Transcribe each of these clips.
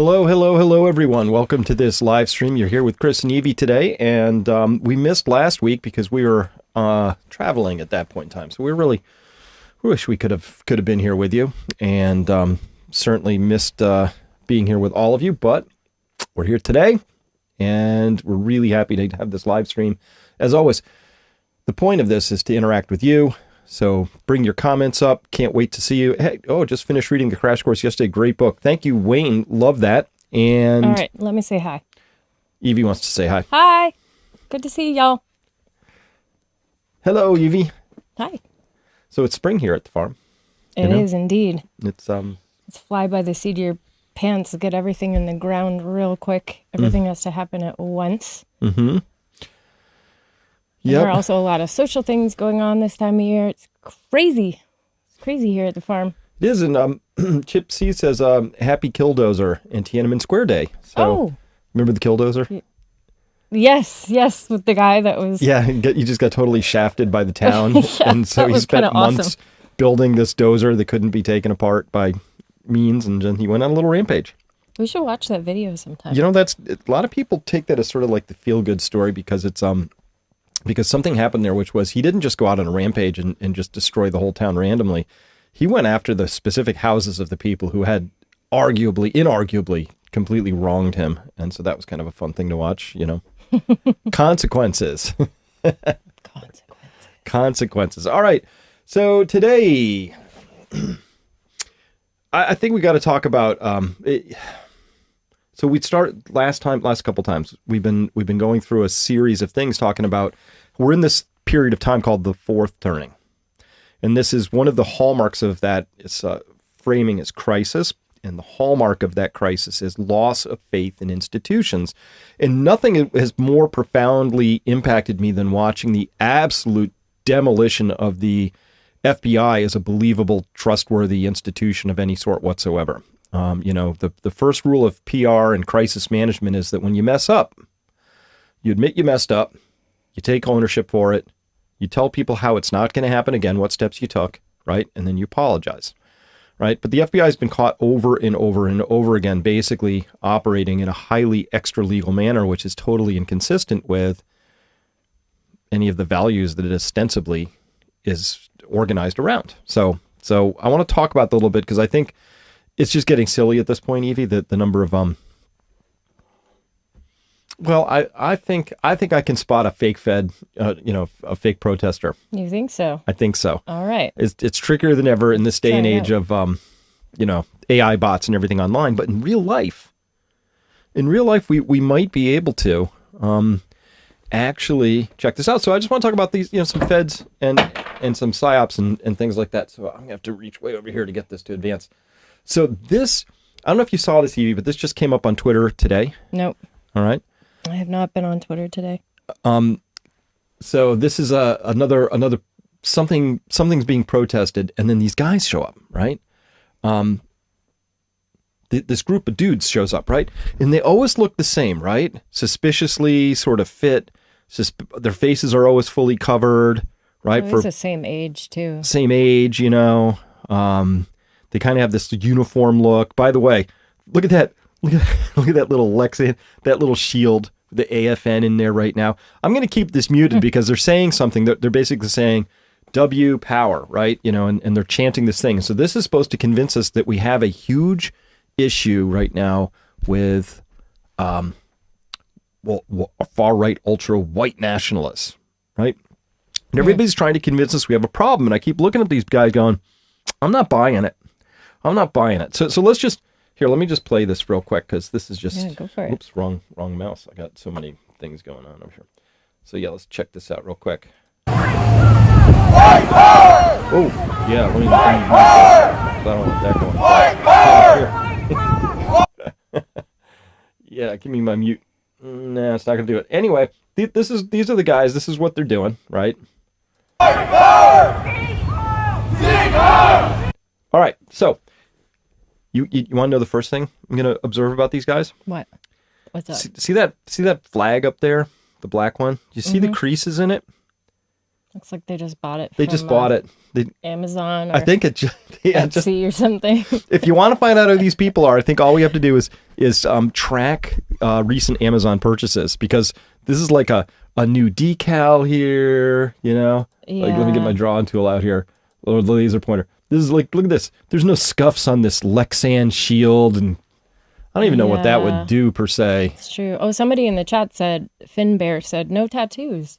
Hello, hello, hello, everyone. Welcome to this live stream. You're here with Chris and Evie today, and we missed last week because we were traveling at that point in time. So we wish we could have been here with you, and certainly missed being here with all of you. But we're here today, and we're really happy to have this live stream. As always, the point of this is to interact with you. So bring your comments up. Can't wait to see you. Hey, just finished reading the Crash Course yesterday. Great book. Thank you, Wayne. Love that. And all right, let me say hi. Evie wants to say hi. Hi. Good to see y'all. Hello, Evie. Hi. So it's spring here at the farm. It is indeed. It's fly by the seat of your pants. Get everything in the ground real quick. Everything has to happen at once. Mm-hmm. Yeah. There are also a lot of social things going on this time of year. It's crazy. It's crazy here at the farm. It is, and Chip C says, happy Killdozer and Tiananmen Square Day. So, remember the Killdozer? Yes, with the guy that was... Yeah, you just got totally shafted by the town. Yeah, and so he spent months awesome. building this dozer that couldn't be taken apart by means, and then he went on a little rampage. We should watch that video sometime. You know, a lot of people take that as sort of like the feel-good story because it's... Because something happened there, which was he didn't just go out on a rampage and just destroy the whole town randomly. He went after the specific houses of the people who had inarguably, completely wronged him. And so that was kind of a fun thing to watch, you know. Consequences. Consequences. All right. So today, I think we got to talk about... So we'd start last couple times. We've been going through a series of things talking about, we're in this period of time called the fourth turning. And this is one of the hallmarks of that, it's framing as crisis. And the hallmark of that crisis is loss of faith in institutions. And nothing has more profoundly impacted me than watching the absolute demolition of the FBI as a believable, trustworthy institution of any sort whatsoever. The first rule of PR and crisis management is that when you mess up, you admit you messed up, you take ownership for it, you tell people how it's not going to happen again, what steps you took, right? And then you apologize, right? But the FBI has been caught over and over and over again, basically operating in a highly extra-legal manner, which is totally inconsistent with any of the values that it ostensibly is organized around. So I want to talk about that a little bit because I think it's just getting silly at this point, Evie, the number of I think I can spot a fake Fed, a fake protester. You think so? I think so. All right. It's trickier than ever in this day and age of AI bots and everything online. But in real life, we might be able to actually check this out. So I just want to talk about these, some Feds and some psyops and things like that. So I'm gonna have to reach way over here to get this to advance. So this, I don't know if you saw this, Evie, but this just came up on Twitter today. Nope. All right. I have not been on Twitter today. So this is another something's being protested, and then these guys show up, right? This group of dudes shows up, right? And they always look the same, right? Suspiciously sort of fit. Their faces are always fully covered, right? It's the same age too. Same age, They kind of have this uniform look. By the way, look at that. Look at that little Lexan, that little shield, the AFN in there right now. I'm going to keep this muted because they're saying something. They're basically saying W power, right? And they're chanting this thing. So this is supposed to convince us that we have a huge issue right now with far-right, ultra-white nationalists, right? And everybody's trying to convince us we have a problem. And I keep looking at these guys going, I'm not buying it. So let's just... Here, let me just play this real quick because this is just... Yeah, go for it. Oops, wrong mouse. I got so many things going on over here. So yeah, let's check this out real quick. Oh, yeah, let me mute that. I don't want that going. Yeah, give me my mute. Nah, it's not going to do it. Anyway, these are the guys. This is what they're doing, right? All right, so... You want to know the first thing I'm going to observe about these guys? What? What's up? See that flag up there? The black one? Do you see the creases in it? Looks like they just bought it. They just bought it. Amazon or I think it Etsy or something. If you want to find out who these people are, I think all we have to do is track recent Amazon purchases, because this is like a new decal here, you know? Yeah. Like, let me get my drawing tool out here, or the laser pointer. This is like, look at this. There's no scuffs on this Lexan shield, and I don't even know what that would do per se. It's true. Oh, somebody in the chat said, Finbear said, no tattoos.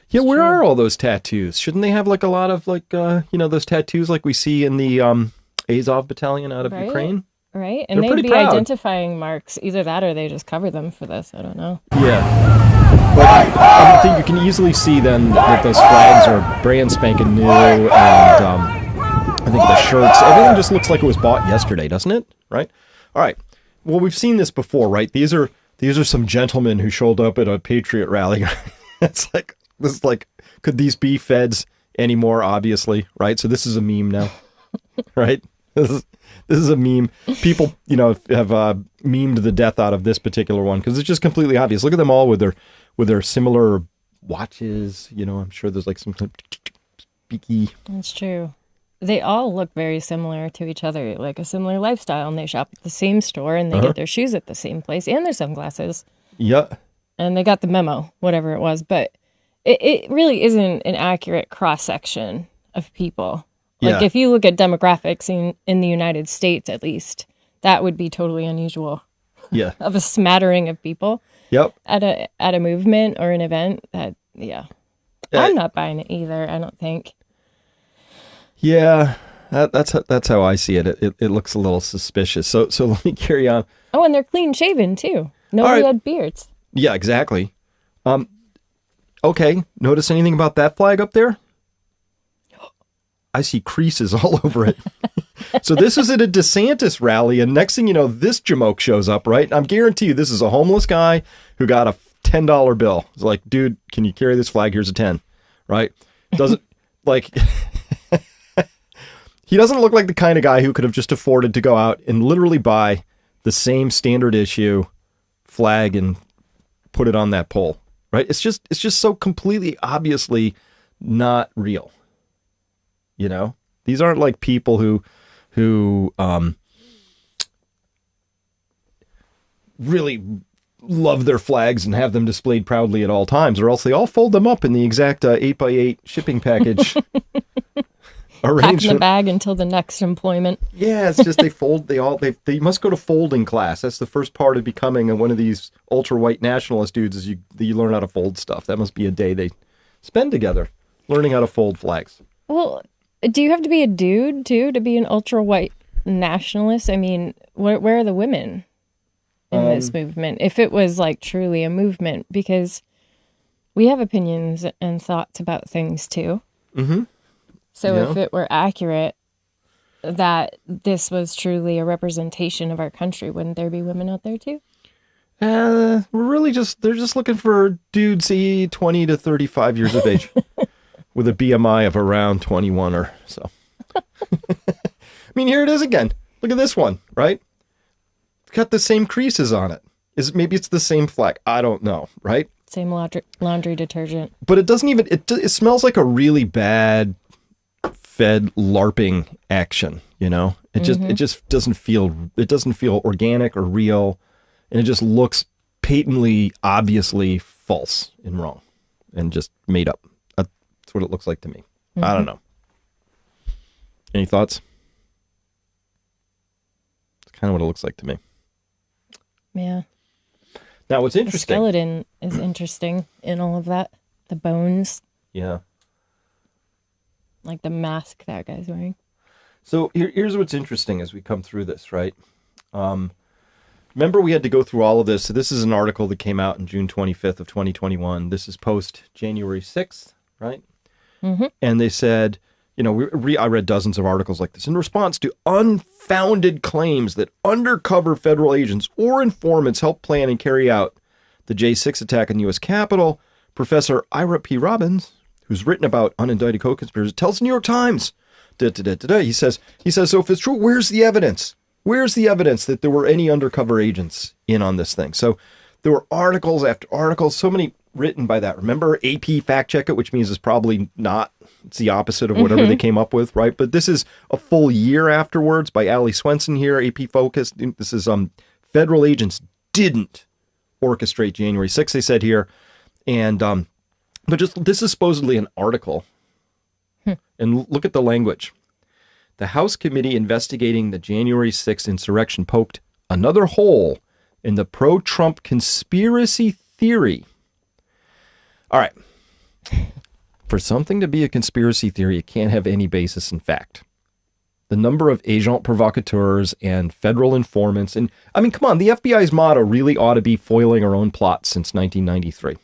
Yeah, where are all those tattoos? Shouldn't they have like a lot of like, those tattoos like we see in the Azov battalion out of Ukraine? Right. And they'd be identifying marks. Either that or they just cover them for this. I don't know. Yeah. But I think you can easily see then that those flags are brand spanking new, and I think the shirts, everything just looks like it was bought yesterday, doesn't it? Right? All right. Well, we've seen this before, right? These are some gentlemen who showed up at a Patriot rally. This is like, could these be feds anymore? Obviously, right? So this is a meme now, right? This is a meme. People, have memed the death out of this particular one because it's just completely obvious. Look at them all with their similar watches. I'm sure there's like some speaky. That's true. They all look very similar to each other, like a similar lifestyle, and they shop at the same store, and they get their shoes at the same place, and their sunglasses. Yeah. And they got the memo, whatever it was, but it really isn't an accurate cross-section of people. Like, if you look at demographics in the United States, at least, that would be totally unusual. Yeah. Of a smattering of people. Yep. At a movement or an event. I'm not buying it either, I don't think. Yeah. That's how I see it. It looks a little suspicious. So let me carry on. Oh, and they're clean shaven too. Nobody had beards. Yeah, exactly. Okay. Notice anything about that flag up there? I see creases all over it. So this is at a DeSantis rally, and next thing you know, this jamoke shows up, right? I'm guarantee you this is a homeless guy who got a $10 bill. It's like, dude, can you carry this flag? Here's a 10, right? Doesn't like he doesn't look like the kind of guy who could have just afforded to go out and literally buy the same standard issue flag and put it on that pole, right? It's just so completely obviously not real. These aren't like people who really love their flags and have them displayed proudly at all times, or else they all fold them up in the exact 8x8 shipping package arrangement. Pack in the bag until the next employment. Yeah, it's just they must go to folding class. That's the first part of becoming one of these ultra white nationalist dudes, is you learn how to fold stuff. That must be a day they spend together learning how to fold flags. Well, do you have to be a dude, too, to be an ultra-white nationalist? I mean, where are the women in this movement? If it was, like, truly a movement, because we have opinions and thoughts about things, too. Mm-hmm. So if it were accurate that this was truly a representation of our country, wouldn't there be women out there, too? They're just looking for dudes 20 to 35 years of age. With a BMI of around 21 or so. I mean, here it is again. Look at this one, right? It's got the same creases on it. Maybe it's the same flag. I don't know, right? Same laundry detergent. But it doesn't even, it smells like a really bad Fed LARPing action, It just doesn't feel organic or real. And it just looks patently, obviously false and wrong and just made up. That's what it looks like to me. Mm-hmm. I don't know. Any thoughts? It's kind of what it looks like to me. Yeah. Now, what's interesting... The skeleton is interesting in all of that. The bones. Yeah. Like the mask that guy's wearing. So here's what's interesting as we come through this, right? Remember we had to go through all of this. So this is an article that came out on June 25th of 2021. This is post January 6th, right? Mm-hmm. And they said, I read dozens of articles like this. In response to unfounded claims that undercover federal agents or informants helped plan and carry out the J6 attack on the U.S. Capitol, Professor Ira P. Robbins, who's written about unindicted co-conspirators, tells the New York Times, he says, so if it's true, where's the evidence? Where's the evidence that there were any undercover agents in on this thing? So there were articles after articles, so many written by that. Remember, AP fact check it, which means it's probably not. It's the opposite of whatever they came up with, right? But this is a full year afterwards by Ali Swenson here, AP Focus. This is federal agents didn't orchestrate January 6th, they said here. And but just this is supposedly an article. And look at the language. The House committee investigating the January 6th insurrection poked another hole in the pro-Trump conspiracy theory. All right. For something to be a conspiracy theory, it can't have any basis in fact. The number of agents provocateurs and federal informants, and I mean, come on, the FBI's motto really ought to be foiling our own plots since 1993.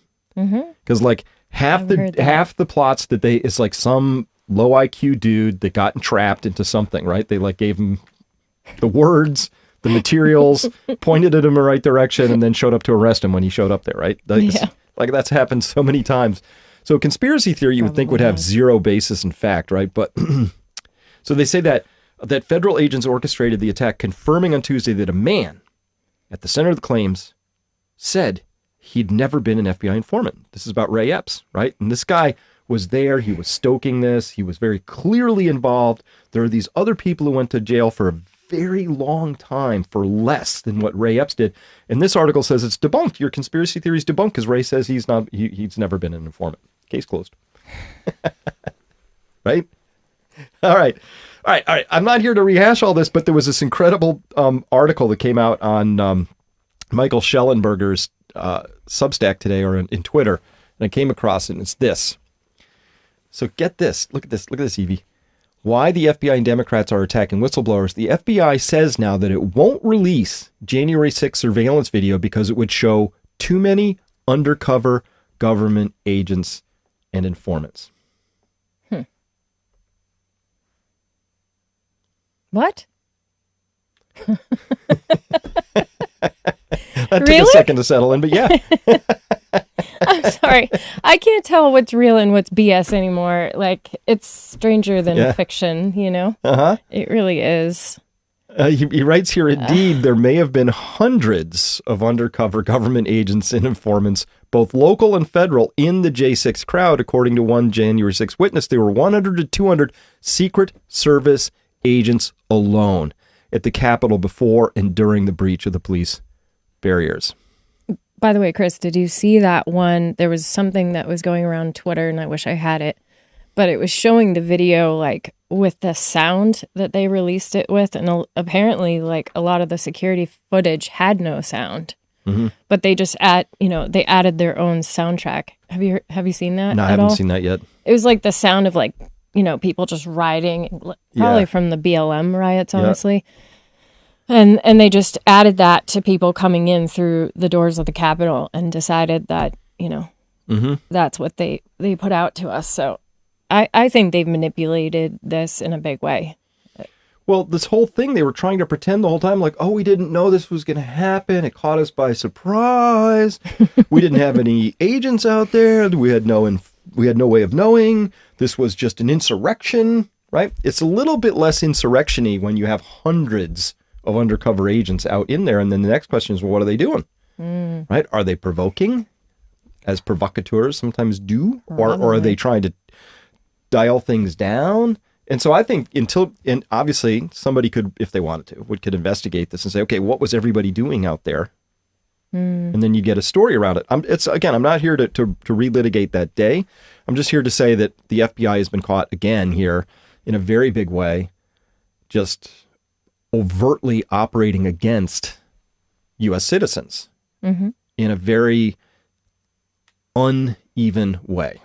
Because like half the plots that it's like some low IQ dude that got entrapped into something, right? They like gave him the words, the materials, pointed at him in the right direction, and then showed up to arrest him when he showed up there, right? Like that's happened so many times. So conspiracy theory you would think would have zero basis in fact, right? But so they say that federal agents orchestrated the attack, confirming on Tuesday that a man at the center of the claims said he'd never been an FBI informant. This is about Ray Epps, right? And this guy was there. He was stoking this. He was very clearly involved. There are these other people who went to jail for a very long time for less than what Ray Epps did. And this article says it's debunked. Your conspiracy theory is debunked because Ray says he's never been an informant. Case closed. Right? All right. I'm not here to rehash all this, but there was this incredible article that came out on Michael Schellenberger's Substack today, or in Twitter, and I came across it, and it's this. So get this. Look at this. Look at this, Evie. Why the FBI and Democrats are attacking whistleblowers. The FBI says now that it won't release January 6th surveillance video because it would show too many undercover government agents and informants. What? That took a second to settle in, but yeah. I'm sorry. I can't tell what's real and what's BS anymore. Like, it's stranger than fiction, you know? It really is. He writes here, indeed, there may have been hundreds of undercover government agents and informants, both local and federal, in the J6 crowd. According to one January 6 witness, there were 100 to 200 Secret Service agents alone at the Capitol before and during the breach of the police barriers. By the way, Chris, did you see that one? There was something that was going around Twitter, and I wish I had it, but it was showing the video like with the sound that they released it with, and apparently like a lot of the security footage had no sound, but they just they added their own soundtrack. Have you seen that? No, I haven't seen that yet. It was like the sound of like people just rioting, probably from the BLM riots, honestly. And they just added that to people coming in through the doors of the Capitol and decided that, that's what they put out to us. So I think they've manipulated this in a big way. Well, this whole thing, they were trying to pretend the whole time like, oh, we didn't know this was going to happen. It caught us by surprise. We didn't have any agents out there. We had no way of knowing. This was just an insurrection, right? It's a little bit less insurrection-y when you have hundreds of undercover agents out in there. And then the next question is, well, what are they doing? Right? Are they provoking, as provocateurs sometimes do? Or are they trying to dial things down? And so I think and obviously somebody could, if they wanted to, could investigate this and say, okay, what was everybody doing out there? And then you get a story around it. I'm not here to relitigate that day. I'm just here to say that the FBI has been caught again here in a very big way, just overtly operating against U.S. citizens in a very uneven way,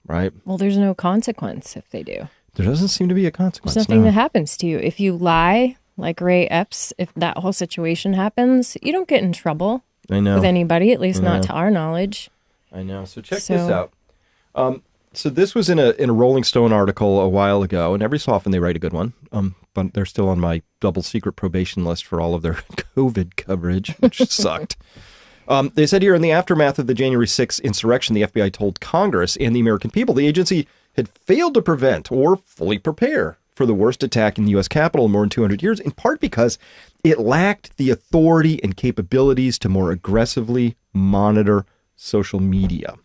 right? Well, there's no consequence if they do. There doesn't seem to be a consequence. There's nothing that happens to you. If you lie, like Ray Epps, if that whole situation happens, you don't get in trouble with anybody, at least not to our knowledge. I know. So check this out. So this was in a Rolling Stone article a while ago, and every so often they write a good one. But they're still on my double secret probation list for all of their COVID coverage, which sucked. They said here, in the aftermath of the January 6th insurrection, the FBI told Congress and the American people the agency had failed to prevent or fully prepare for the worst attack in the U.S. Capitol in more than 200 years, in part because it lacked the authority and capabilities to more aggressively monitor social media,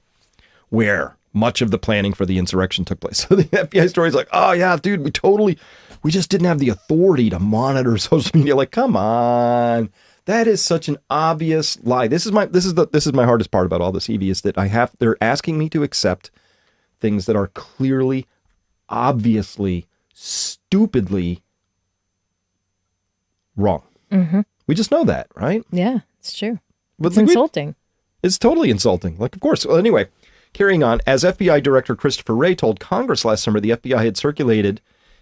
where much of the planning for the insurrection took place. So the FBI story is like, oh yeah, dude, we just didn't have the authority to monitor social media. Like, come on. That is such an obvious lie. This is my hardest part about all this, Evie, is that they're asking me to accept things that are clearly, obviously, stupidly wrong. Mm-hmm. We just know that, right? Yeah, it's true. But it's insulting. It's totally insulting. Like, of course. Well, anyway, carrying on, as FBI Director Christopher Wray told Congress last summer, the FBI had circulated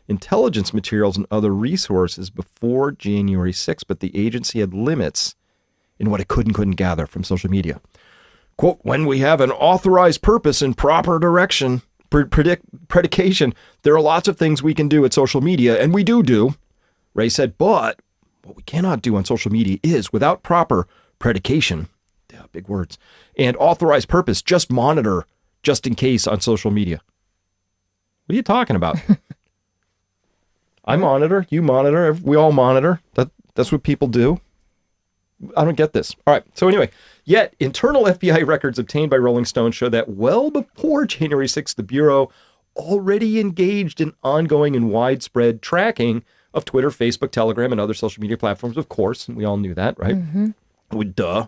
intelligence materials and other resources before January 6th, but the agency had limits in what it could and couldn't gather from social media. Quote, when we have an authorized purpose and proper direction, predication, there are lots of things we can do at social media, and we do, Wray said, but what we cannot do on social media is, without proper predication, yeah, big words, and authorized purpose, just monitor just in case on social media. What are you talking about? I monitor, you monitor, we all monitor. That's what people do. I don't get this. All right. So anyway, yet internal FBI records obtained by Rolling Stone show that well before January 6th, the Bureau already engaged in ongoing and widespread tracking of Twitter, Facebook, Telegram, and other social media platforms, of course. And we all knew that, right? Mm-hmm. Well, duh.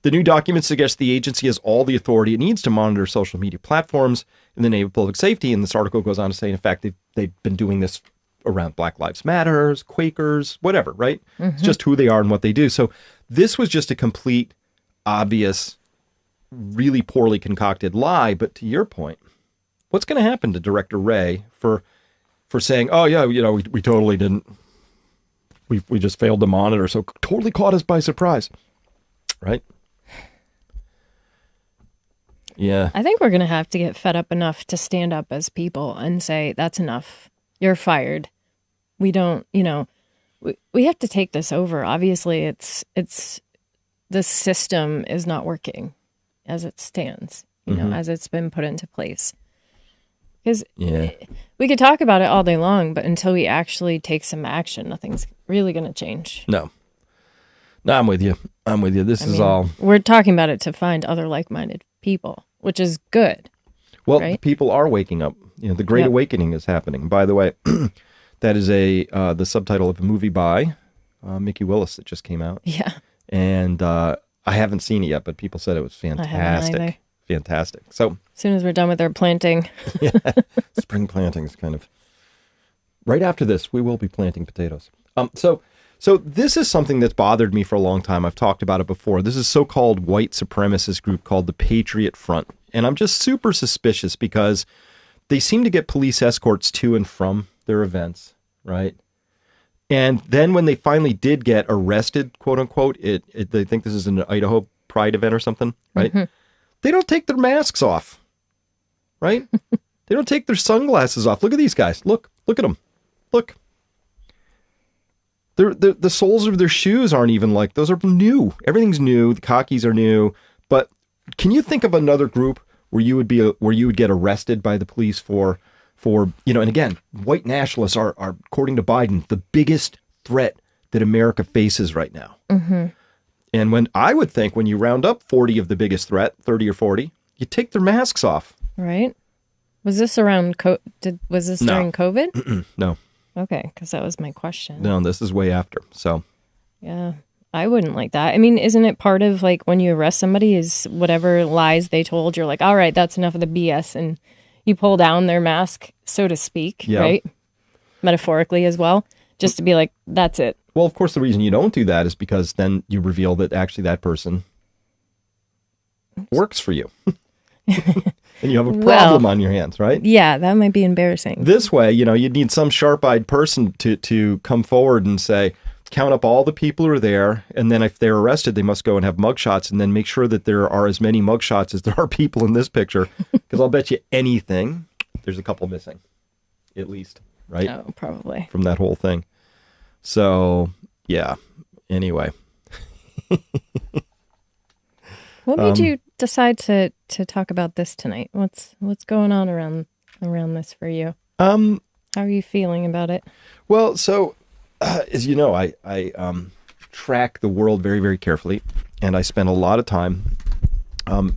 The new document suggests the agency has all the authority it needs to monitor social media platforms in the name of public safety. And this article goes on to say, in fact, they've been doing this around Black Lives Matters, Quakers, whatever, right? Mm-hmm. It's just who they are and what they do. So this was just a complete, obvious, really poorly concocted lie. But to your point, what's going to happen to Director Wray for saying, oh yeah, we totally didn't, we just failed to monitor, so totally caught us by surprise, right? Yeah. I think we're going to have to get fed up enough to stand up as people and say, that's enough. You're fired. We don't, we have to take this over. Obviously, it's the system is not working as it stands, as it's been put into place. Because we could talk about it all day long, but until we actually take some action, nothing's really going to change. No, I'm with you. We're talking about it to find other like-minded people, which is good. Well, right? People are waking up. The Great Awakening is happening. By the way, that is the subtitle of a movie by Mickey Willis that just came out. Yeah. And I haven't seen it yet, but people said it was fantastic. I haven't either. Fantastic. So as soon as we're done with our planting. Yeah, spring planting is kind of right after this. We will be planting potatoes. So this is something that's bothered me for a long time. I've talked about it before. This is so-called white supremacist group called the Patriot Front. And I'm just super suspicious because they seem to get police escorts to and from their events, right? And then when they finally did get arrested, quote unquote, they think this is an Idaho Pride event or something, right? Mm-hmm. They don't take their masks off, right? They don't take their sunglasses off. Look at these guys. Look at them. Look. The soles of their shoes aren't even like, those are new. Everything's new. The khakis are new. But can you think of another group where you would get arrested by the police for and again, white nationalists are according to Biden, the biggest threat that America faces right now. Mm-hmm. And when you round up 40 of the biggest threat, 30 or 40, you take their masks off. Right. Was this around was this during COVID? Mm-mm, no. Okay, because that was my question. No, this is way after. So. Yeah, I wouldn't like that. I mean, isn't it part of like when you arrest somebody is whatever lies they told, you're like, all right, that's enough of the BS, and you pull down their mask, so to speak, right? Metaphorically as well, just to be like, that's it. Well, of course, the reason you don't do that is because then you reveal that actually that person works for you. And you have a problem on your hands, right? Yeah, that might be embarrassing. This way, you'd need some sharp-eyed person to come forward and say, count up all the people who are there, and then if they're arrested, they must go and have mugshots, and then make sure that there are as many mugshots as there are people in this picture, because I'll bet you anything, there's a couple missing, at least, right? Oh, probably. From that whole thing. So, yeah. Anyway. What made you decide to talk about this tonight? What's going on around this for you? How are you feeling about it? Well, so as you know, I track the world very, very carefully, and I spend a lot of time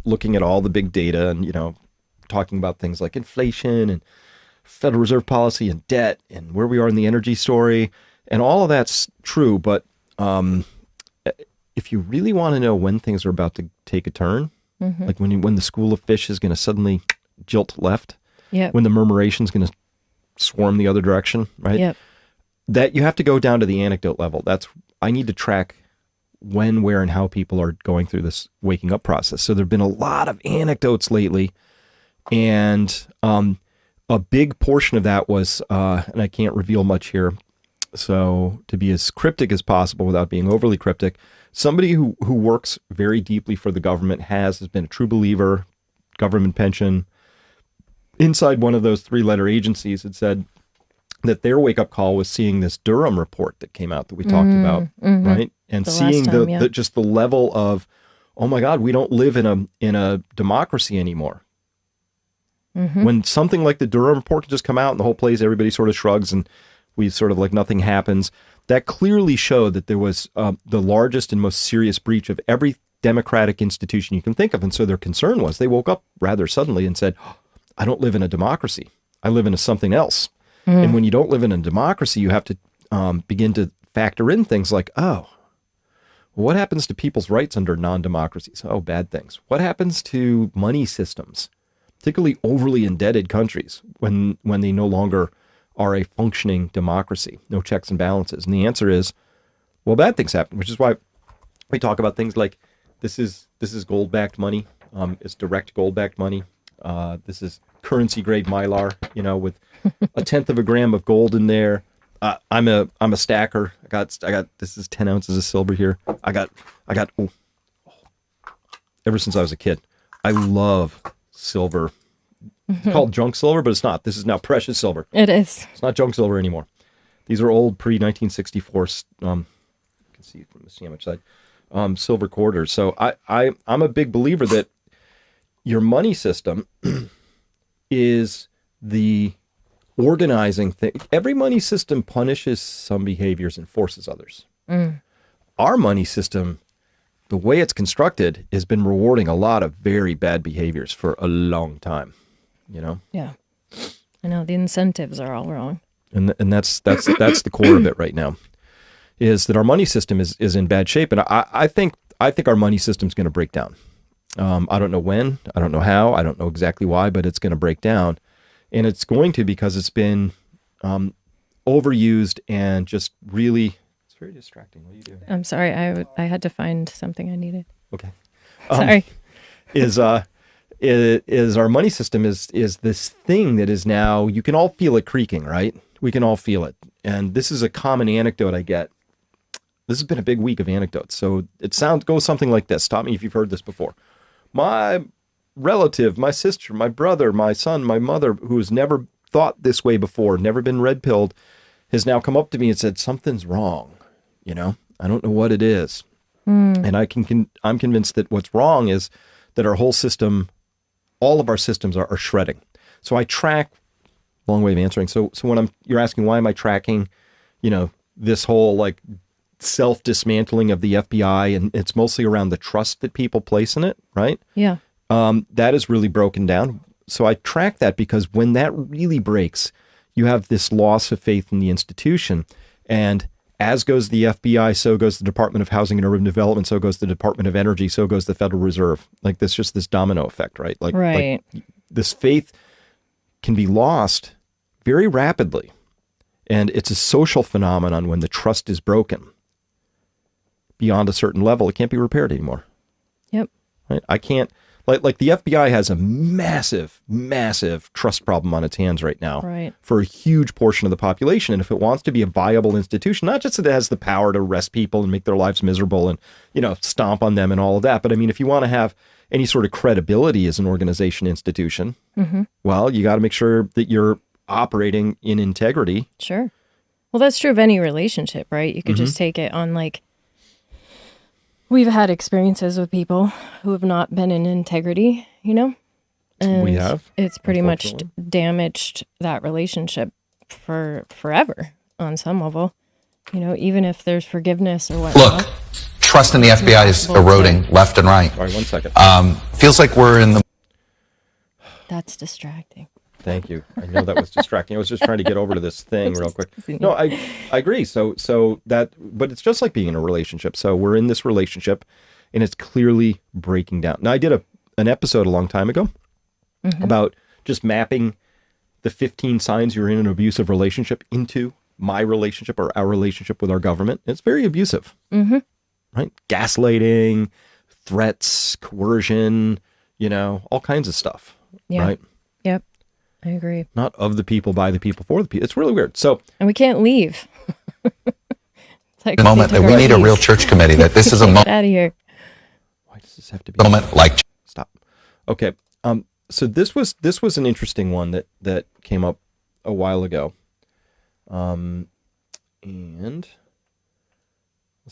looking at all the big data and, talking about things like inflation and Federal Reserve policy and debt and where we are in the energy story. And all of that's true. But if you really want to know when things are about to take a turn, like when the school of fish is going to suddenly jilt left, when the murmuration is going to swarm the other direction, right? Yep. That you have to go down to the anecdote level. I need to track when, where, and how people are going through this waking up process. So there've been a lot of anecdotes lately, and a big portion of that was, and I can't reveal much here, so to be as cryptic as possible without being overly cryptic, somebody who works very deeply for the government has been a true believer, government pension, inside one of those 3-letter agencies had said that their wake-up call was seeing this Durham report that came out that we talked about, right? And seeing just the level of, oh my God, we don't live in a democracy anymore. When something like the Durham report can just come out and the whole place, everybody sort of shrugs and we sort of like nothing happens. That clearly showed that there was the largest and most serious breach of every democratic institution you can think of. And so their concern was they woke up rather suddenly and said, oh, I don't live in a democracy. I live in something else. And when you don't live in a democracy, you have to begin to factor in things like, oh, what happens to people's rights under non-democracies? Oh, bad things. What happens to money systems, particularly overly indebted countries, when they no longer are a functioning democracy, no checks and balances? And the answer is, well, bad things happen, which is why we talk about things like this is gold-backed money. It's direct gold-backed money. This is currency-grade mylar, with 1/10 of a gram of gold in there. I'm a stacker. I got this is 10 ounces of silver here. I got ever since I was a kid, I love silver. It's called junk silver, but it's not. This is now precious silver. It is. It's not junk silver anymore. These are old pre-1964. You can see from the sandwich side, silver quarters. So I'm a big believer that your money system is the organizing thing. Every money system punishes some behaviors and forces others. Our money system, the way it's constructed, has been rewarding a lot of very bad behaviors for a long time. Yeah. I know the incentives are all wrong. And that's the core of it right now, is that our money system is in bad shape. And I think our money system is going to break down. I don't know when, I don't know how, I don't know exactly why, but it's going to break down. And it's going to because it's been overused and just really, it's very distracting. What are you doing? I'm sorry. I had to find something I needed. Okay. Sorry. Is our money system is this thing that is now, you can all feel it creaking, right? We can all feel it. And this is a common anecdote I get. This has been a big week of anecdotes. So it goes something like this. Stop me if you've heard this before. My relative, my sister, my brother, my son, my mother, who has never thought this way before, never been red-pilled, has now come up to me and said, something's wrong. I don't know what it is. And I'm convinced that what's wrong is that our whole system, all of our systems are shredding. So I track, long way of answering. So when you're asking, why am I tracking, this whole like self-dismantling of the FBI, and it's mostly around the trust that people place in it, right? Yeah. That is really broken down. So I track that because when that really breaks, you have this loss of faith in the institution. And as goes the FBI, so goes the Department of Housing and Urban Development, so goes the Department of Energy, so goes the Federal Reserve. Like this, just this domino effect, right? Like this faith can be lost very rapidly. And it's a social phenomenon when the trust is broken beyond a certain level. It can't be repaired anymore. Yep. Right? I can't, like the FBI has a massive, massive trust problem on its hands right now, right, for a huge portion of the population. And if it wants to be a viable institution, not just that it has the power to arrest people and make their lives miserable and, stomp on them and all of that, but I mean, if you want to have any sort of credibility as an organization institution, well, you got to make sure that you're operating in integrity. Sure. Well, that's true of any relationship, right? You could just take it on we've had experiences with people who have not been in integrity, and we have. It's pretty much damaged that relationship for forever on some level, even if there's forgiveness or whatnot. Look, trust in the FBI is eroding left and right. All right, 1 second. Feels like we're in the... That's distracting. Thank you. I know that was distracting. I was just trying to get over to this thing real quick. No, I agree. So that, but it's just like being in a relationship. So we're in this relationship and it's clearly breaking down. Now I did an episode a long time ago about just mapping the 15 signs you're in an abusive relationship into my relationship or our relationship with our government. It's very abusive, right? Gaslighting, threats, coercion, all kinds of stuff, right? Yep. I agree. Not of the people, by the people, for the people. It's really weird. So, and we can't leave. It's like moment that we need a real church committee, that this is a moment. Get out of here. Why does this have to be? Moment like. Stop. Okay. So this was an interesting one that came up a while ago. And let's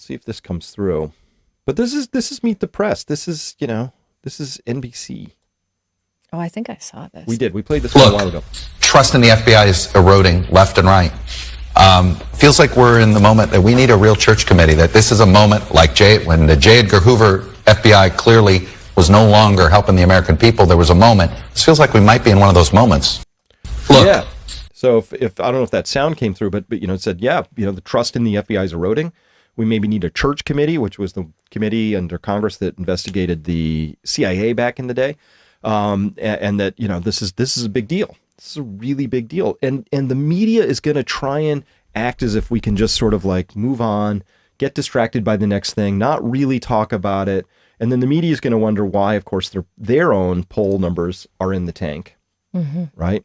see if this comes through. But this is Meet the Press. This is NBC. Oh, I think I saw this. We did. We played this one a while ago. Trust in the FBI is eroding left and right. Feels like we're in the moment that we need a real church committee, that this is a moment like when the J. Edgar Hoover FBI clearly was no longer helping the American people. There was a moment. This feels like we might be in one of those moments. Look. Yeah. So if I don't know if that sound came through, but it said, the trust in the FBI is eroding. We maybe need a church committee, which was the committee under Congress that investigated the CIA back in the day. And that, this is a big deal. This is a really big deal. And the media is going to try and act as if we can just sort of like move on, get distracted by the next thing, not really talk about it. And then the media is going to wonder why, of course, their own poll numbers are in the tank, right?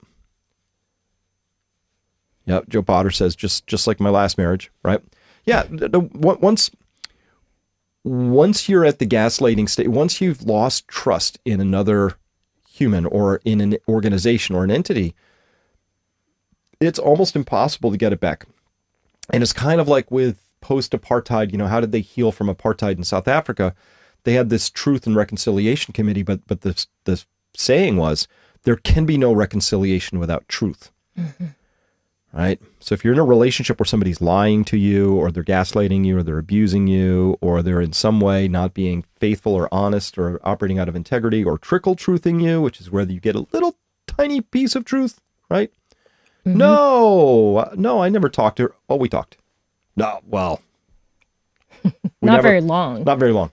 Yeah, Joe Potter says, just like my last marriage, right? Yeah, once you're at the gaslighting state, once you've lost trust in another human or in an organization or an entity, it's almost impossible to get it back. And it's kind of like with post-apartheid, how did they heal from apartheid in South Africa? They had this Truth and Reconciliation Committee, but the saying was, there can be no reconciliation without truth. Right? So if you're in a relationship where somebody's lying to you, or they're gaslighting you, or they're abusing you, or they're in some way not being faithful or honest or operating out of integrity, or trickle truthing you, which is where you get a little tiny piece of truth, right? No, I never talked to her. Oh, we talked. No, well. Not very long. Not very long.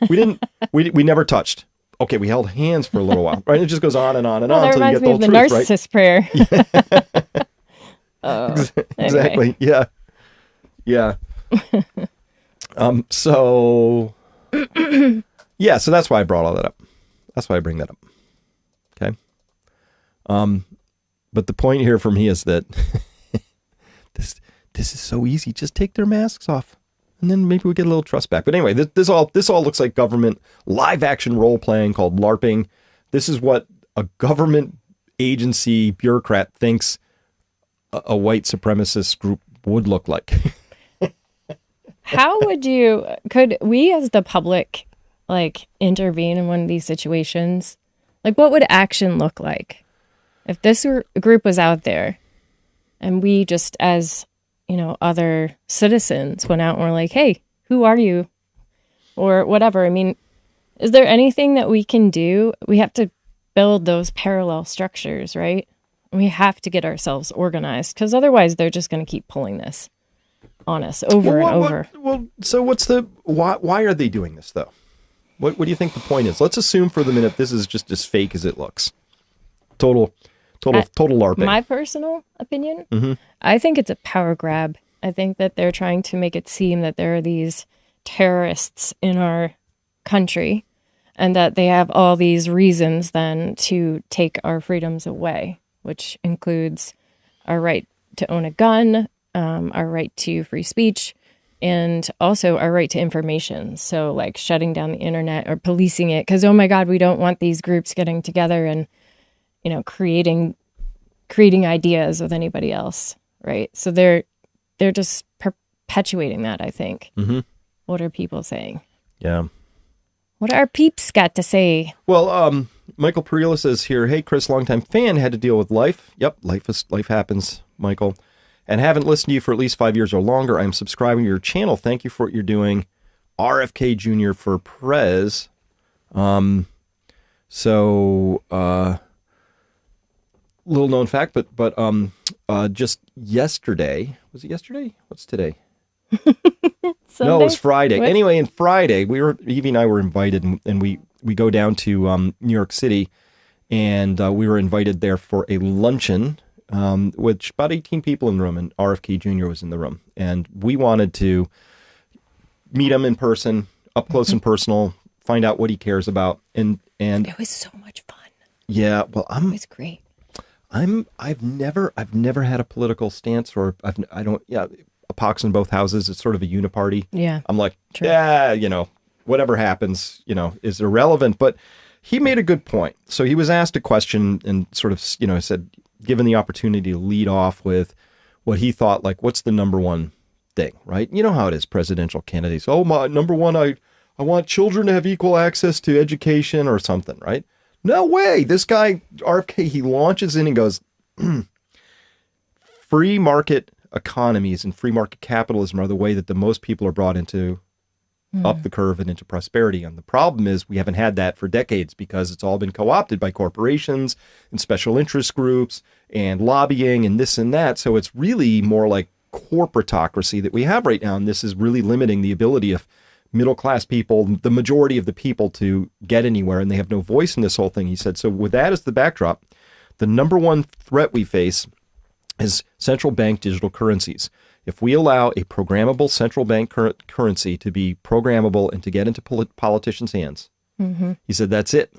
We didn't, we never touched. Okay, we held hands for a little while, right? It just goes on and on and on until you get the whole truth, right? That reminds me of the narcissist prayer. Exactly. Anyway. Yeah. So that's why I brought all that up. That's why I bring that up. Okay. But the point here for me is that this is so easy. Just take their masks off, and then maybe we get a little trust back. But anyway, this all looks like government live action role playing called LARPing. This is what a government agency bureaucrat thinks a white supremacist group would look like. How could we as the public intervene in one of these situations? What would action look like if this group was out there and we just as, other citizens went out and were like, hey, who are you? Or whatever. I mean, is there anything that we can do? We have to build those parallel structures, right? We have to get ourselves organized, because otherwise they're just going to keep pulling this on us over and over. So why are they doing this though? What do you think the point is? Let's assume for the minute this is just as fake as it looks. Total LARPing. My personal opinion, I think it's a power grab. I think that they're trying to make it seem that there are these terrorists in our country and that they have all these reasons then to take our freedoms away, which includes our right to own a gun, our right to free speech, and also our right to information. So shutting down the internet or policing it, because, oh my God, we don't want these groups getting together and, creating ideas with anybody else, right? So they're just perpetuating that, I think. What are people saying? Yeah. What our peeps got to say? Well, Michael Perilla says here, hey, Chris, longtime fan, had to deal with life. Yep, life happens, Michael. And haven't listened to you for at least 5 years or longer. I'm subscribing to your channel. Thank you for what you're doing. RFK Jr. for Prez. Little known fact, but just yesterday, was it yesterday? What's today? Sunday? No, it was Friday. What? Anyway, and Friday, Evie and I were invited, and we go down to New York City, and we were invited there for a luncheon, with about 18 people in the room, and RFK Jr. was in the room, and we wanted to meet him in person, up close and personal, find out what he cares about, and It was so much fun. yeah, well, It was great. I've never had a political stance, or a pox in both houses. It's sort of a uniparty. Yeah. I'm like, True. yeah, whatever happens, is irrelevant. But he made a good point. So he was asked a question and sort of, said, given the opportunity to lead off with what he thought, like, what's the number one thing, right? You know how it is, presidential candidates. Oh, my number one, I want children to have equal access to education or something, right? No way. This guy, RFK, he launches in and goes, free market economies and free market capitalism are the way that the most people are brought into up the curve and into prosperity. And the problem is we haven't had that for decades because it's all been co-opted by corporations and special interest groups and lobbying and this and that. So it's really more like corporatocracy that we have right now. And this is really limiting the ability of middle-class people, the majority of the people, to get anywhere, and they have no voice in this whole thing. He said, so with that as the backdrop, the number one threat we face is central bank digital currencies. If we allow a programmable central bank currency to be programmable and to get into politicians' hands, he said, that's it.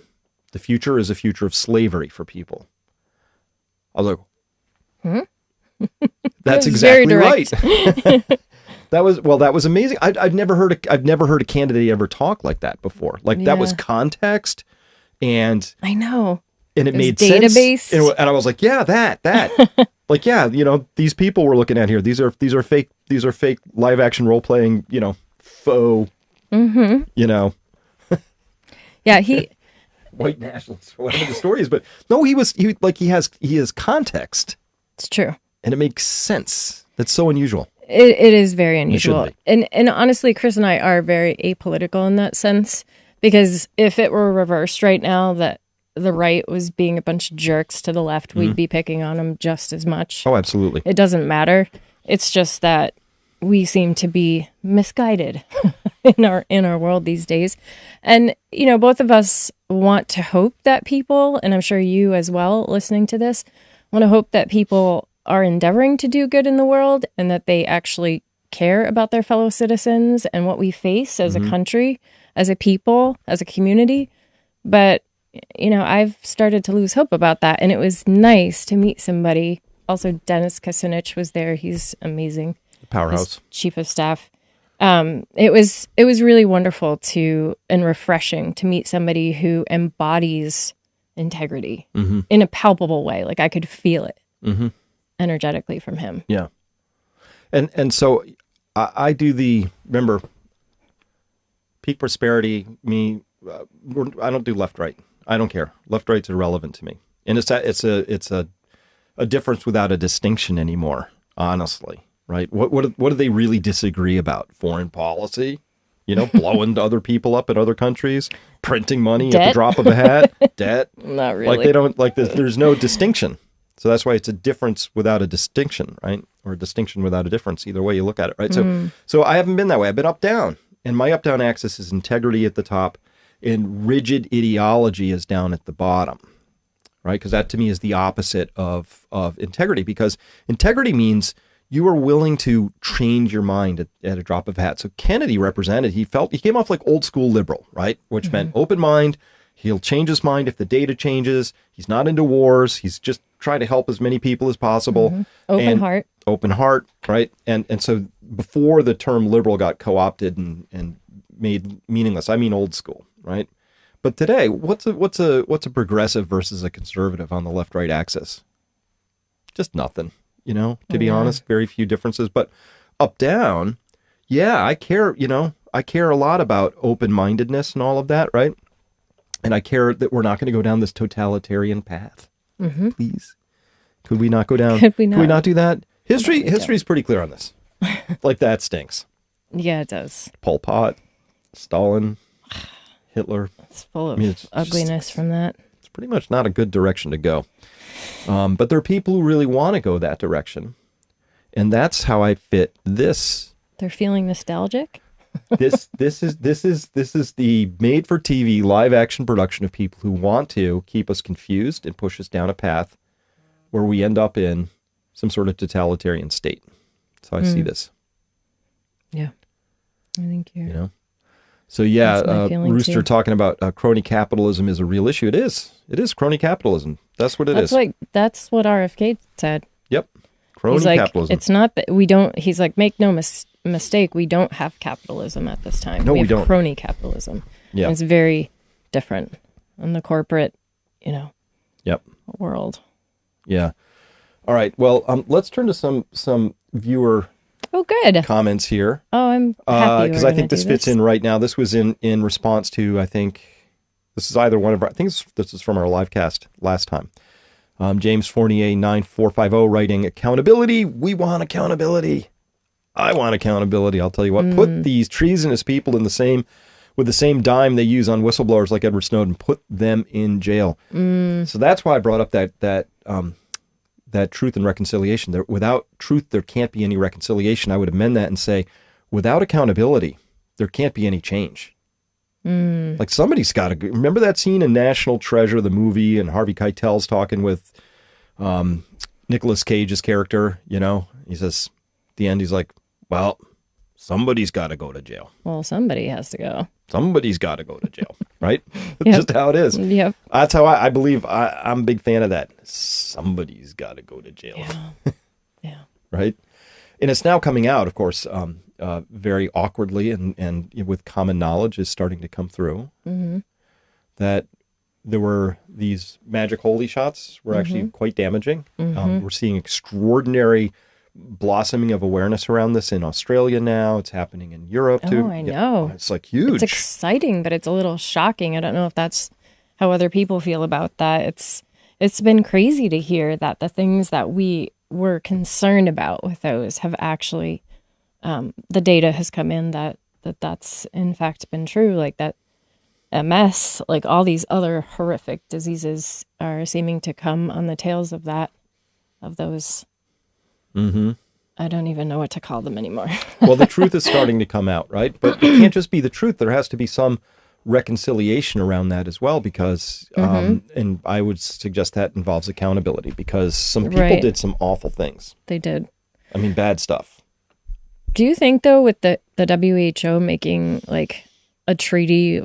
The future is a future of slavery for people. I was like, that's exactly right. That was amazing. I've never heard a candidate ever talk like that before. Like that was context, and I know. And it made database. sense. And I was like, yeah, that. Like, yeah, these people we're looking at here, these are fake live action role playing, faux, Yeah, he white nationalists or whatever the story is. But no, he has context. It's true. And it makes sense. That's so unusual. It is very unusual. It And honestly, Chris and I are very apolitical in that sense, because if it were reversed right now, that the right was being a bunch of jerks to the left, we'd be picking on them just as much. Oh, absolutely. It doesn't matter. It's just that we seem to be misguided in our world these days. And, both of us want to hope that people, and I'm sure you as well listening to this, want to hope that people are endeavoring to do good in the world and that they actually care about their fellow citizens and what we face as a country, as a people, as a community. But, I've started to lose hope about that. And it was nice to meet somebody. Also, Dennis Kucinich was there. He's amazing. Powerhouse. He's chief of staff. It was really wonderful and refreshing to meet somebody who embodies integrity in a palpable way. Like I could feel it energetically from him. Yeah. And so I do remember, peak prosperity, I don't do left, right. I don't care. Left, right's irrelevant to me. And it's a difference without a distinction anymore, honestly, right? What do they really disagree about? Foreign policy, blowing other people up in other countries, printing money Debt? at the drop of a hat, debt. Not really. Like they don't like this. There's no distinction. So that's why it's a difference without a distinction, right? Or a distinction without a difference, either way you look at it, right? So I haven't been that way. I've been up, down. And my up, down axis is integrity at the top and rigid ideology is down at the bottom, right? Because that to me is the opposite of integrity, because integrity means you are willing to change your mind at a drop of a hat. So Kennedy represented, he came off like old school liberal, right? Which meant open mind. He'll change his mind if the data changes. He's not into wars. He's just trying to help as many people as possible. Open heart, right? And so before the term liberal got co-opted and made meaningless, I mean old school, right? But today, what's a progressive versus a conservative on the left-right axis? Just nothing, to be honest. Very few differences. But up, down, yeah, I care, I care a lot about open-mindedness and all of that, right? And I care that we're not going to go down this totalitarian path. Please. Could we not go down? Could we not do that? History is pretty clear on this. Like that stinks. Yeah, it does. Pol Pot. Stalin, Hitler. It's full of it's ugliness from that. It's pretty much not a good direction to go. But there are people who really want to go that direction. And that's how I fit this. They're feeling nostalgic. This is the made for TV live action production of people who want to keep us confused and push us down a path where we end up in some sort of totalitarian state. So I see this. Yeah. I think you're... You know? So yeah, That's my feeling, Rooster too. talking about crony capitalism is a real issue. It is. It is crony capitalism. That's what it is. That's what RFK said. Yep. Crony He's like, capitalism. it's not that we don't, he's like, make no mistake, we don't have capitalism at this time. No, we have don't. Crony capitalism. Yeah. And it's very different in the corporate, Yep. world. Yeah. All right. Well, let's turn to some viewer Oh, good. comments here. Oh, I'm happy Because I think this fits in right now. This was in response to, I think, this is either one of our, I think this is from our livecast last time. James Fournier 9450 writing, accountability. We want accountability. I want accountability. I'll tell you what, put these treasonous people with the same dime they use on whistleblowers like Edward Snowden, put them in jail. So that's why I brought up that truth and reconciliation. Without truth, there can't be any reconciliation. I would amend that and say, without accountability, there can't be any change. Like somebody's got to. Remember that scene in National Treasure, the movie, and Harvey Keitel's talking with Nicolas Cage's character. He says at the end, he's like, "Well, somebody's got to go to jail. Well, somebody has to go. Somebody's got to go to jail, right? That's Yep. just how it is. Yep. That's how I believe. I'm a big fan of that. Somebody's got to go to jail, Yeah. right? And it's now coming out, of course, very awkwardly and with common knowledge is starting to come through that there were these magic holy shots were actually quite damaging. We're seeing extraordinary blossoming of awareness around this in Australia now. It's happening in Europe too. Oh, I know. It's like huge. It's exciting, but it's a little shocking. I don't know if that's how other people feel about that. It's been crazy to hear that the things that we were concerned about with those have actually, the data has come in that's in fact been true. Like that MS, like all these other horrific diseases are seeming to come on the tails of those. I don't even know what to call them anymore. Well, the truth is starting to come out, right? But it can't just be the truth. There has to be some reconciliation around that as well, because, and I would suggest that involves accountability, because some people did some awful things. They did. I mean, bad stuff. Do you think, though, with the WHO making like a treaty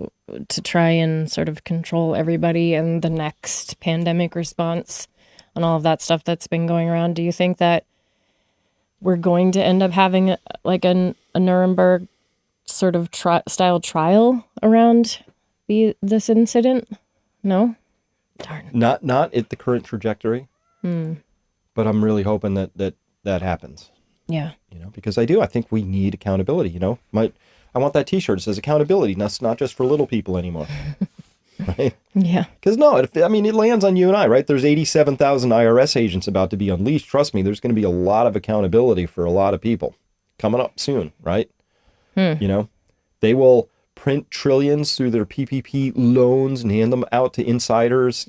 to try and sort of control everybody and the next pandemic response and all of that stuff that's been going around, do you think that we're going to end up having a Nuremberg sort of style trial around this incident? No? Darn. Not at the current trajectory, but I'm really hoping that happens. Yeah. Because I think we need accountability. I want that T-shirt that says accountability. That's not just for little people anymore, right? Yeah. Because it lands on you and I, right? There's 87,000 IRS agents about to be unleashed. Trust me, there's going to be a lot of accountability for a lot of people coming up soon, right? They will print trillions through their PPP loans and hand them out to insiders,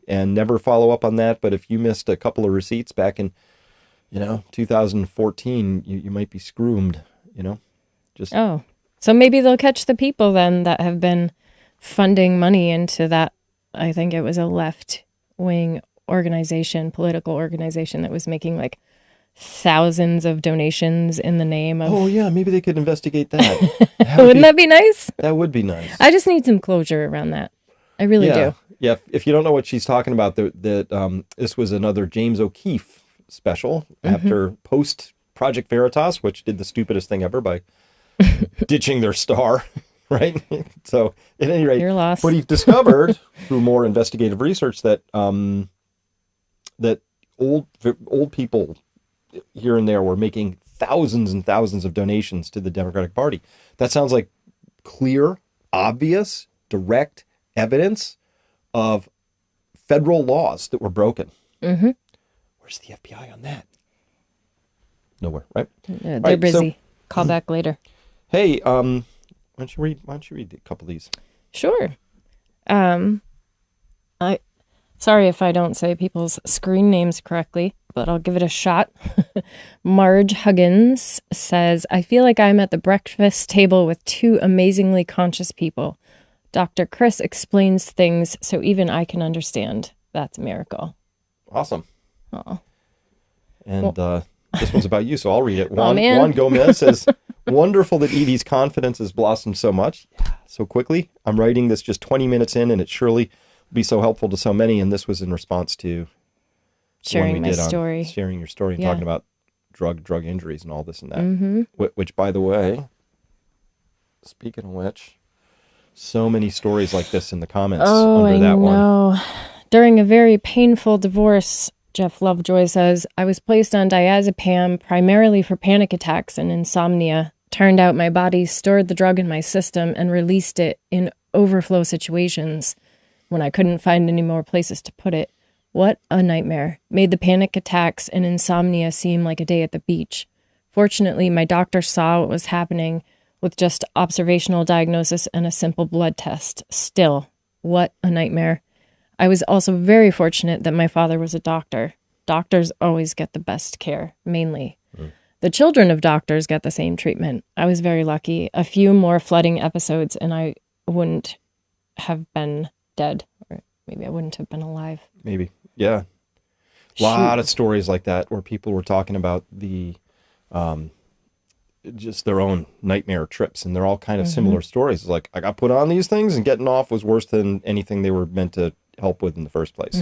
and never follow up on that. But if you missed a couple of receipts back in 2014, you might be screwed, Oh, so maybe they'll catch the people then that have been funding money into that. I think it was a left-wing political organization that was making like thousands of donations in the name of... Oh, yeah, maybe they could investigate that. Wouldn't that be nice? That would be nice. I just need some closure around that. I really do. Yeah, if you don't know what she's talking about, this was another James O'Keefe special after post Project Veritas, which did the stupidest thing ever by ditching their star, right? So at any rate, You're lost. But he's discovered through more investigative research that that old people here and there were making thousands and thousands of donations to the Democratic Party. That sounds like clear, obvious, direct evidence of federal laws that were broken. Where's the FBI on that? Nowhere, right? They're Right, busy. Call back later. Hey, Why don't you read a couple of these? Sure. I sorry if I don't say people's screen names correctly, but I'll give it a shot. Marge Huggins says, I feel like I'm at the breakfast table with two amazingly conscious people. Dr. Chris explains things so even I can understand. That's a miracle. Awesome. Oh. And this one's about you, so I'll read it. Man. Juan Gomez says, wonderful that Evie's confidence has blossomed so much. Yeah, so quickly. I'm writing this just 20 minutes in, and it surely will be so helpful to so many. And this was in response to sharing my story. Sharing your story and Yeah. talking about drug injuries and all this and that. Mm-hmm. Which, by the way, speaking of which, so many stories like this in the comments under that one. Oh, I know. During a very painful divorce, Jeff Lovejoy says, I was placed on diazepam primarily for panic attacks and insomnia. Turned out my body stored the drug in my system and released it in overflow situations when I couldn't find any more places to put it. What a nightmare. Made the panic attacks and insomnia seem like a day at the beach. Fortunately, my doctor saw what was happening with just observational diagnosis and a simple blood test. Still, what a nightmare. I was also very fortunate that my father was a doctor. Doctors always get the best care, mainly. The children of doctors get the same treatment. I was very lucky. A few more flooding episodes and I wouldn't have been dead. Or maybe I wouldn't have been alive. Maybe. Yeah. A lot of stories like that where people were talking about the just their own nightmare trips, and they're all kind of similar stories. It's like, I got put on these things and getting off was worse than anything they were meant to help with in the first place.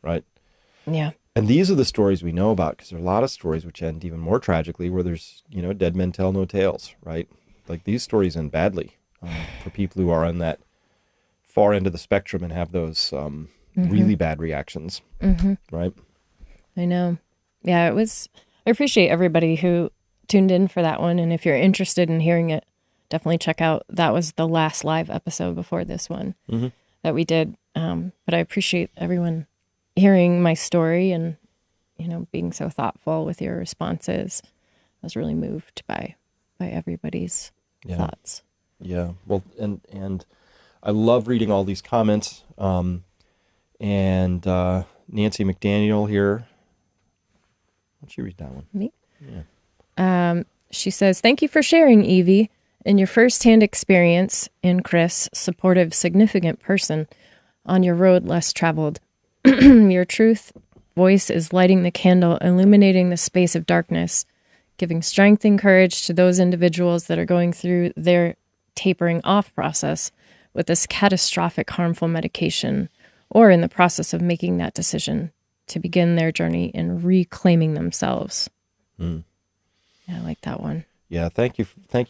Right? Yeah. And these are the stories we know about, because there are a lot of stories which end even more tragically, where there's, dead men tell no tales, right? Like, these stories end badly for people who are on that far end of the spectrum and have those really bad reactions, right? I know. Yeah, I appreciate everybody who tuned in for that one. And if you're interested in hearing it, definitely check out, that was the last live episode before this one that we did. But I appreciate everyone hearing my story and, being so thoughtful with your responses. I was really moved by everybody's thoughts. Yeah. Well, and I love reading all these comments. And Nancy McDaniel here. Why don't you read that one? Me? Yeah. She says, thank you for sharing, Evie. In your first-hand experience in Chris, supportive, significant person on your road less traveled. Your truth voice is lighting the candle, illuminating the space of darkness, giving strength and courage to those individuals that are going through their tapering off process with this catastrophic harmful medication, or in the process of making that decision to begin their journey in reclaiming themselves. Yeah, I like that one. Yeah, thank you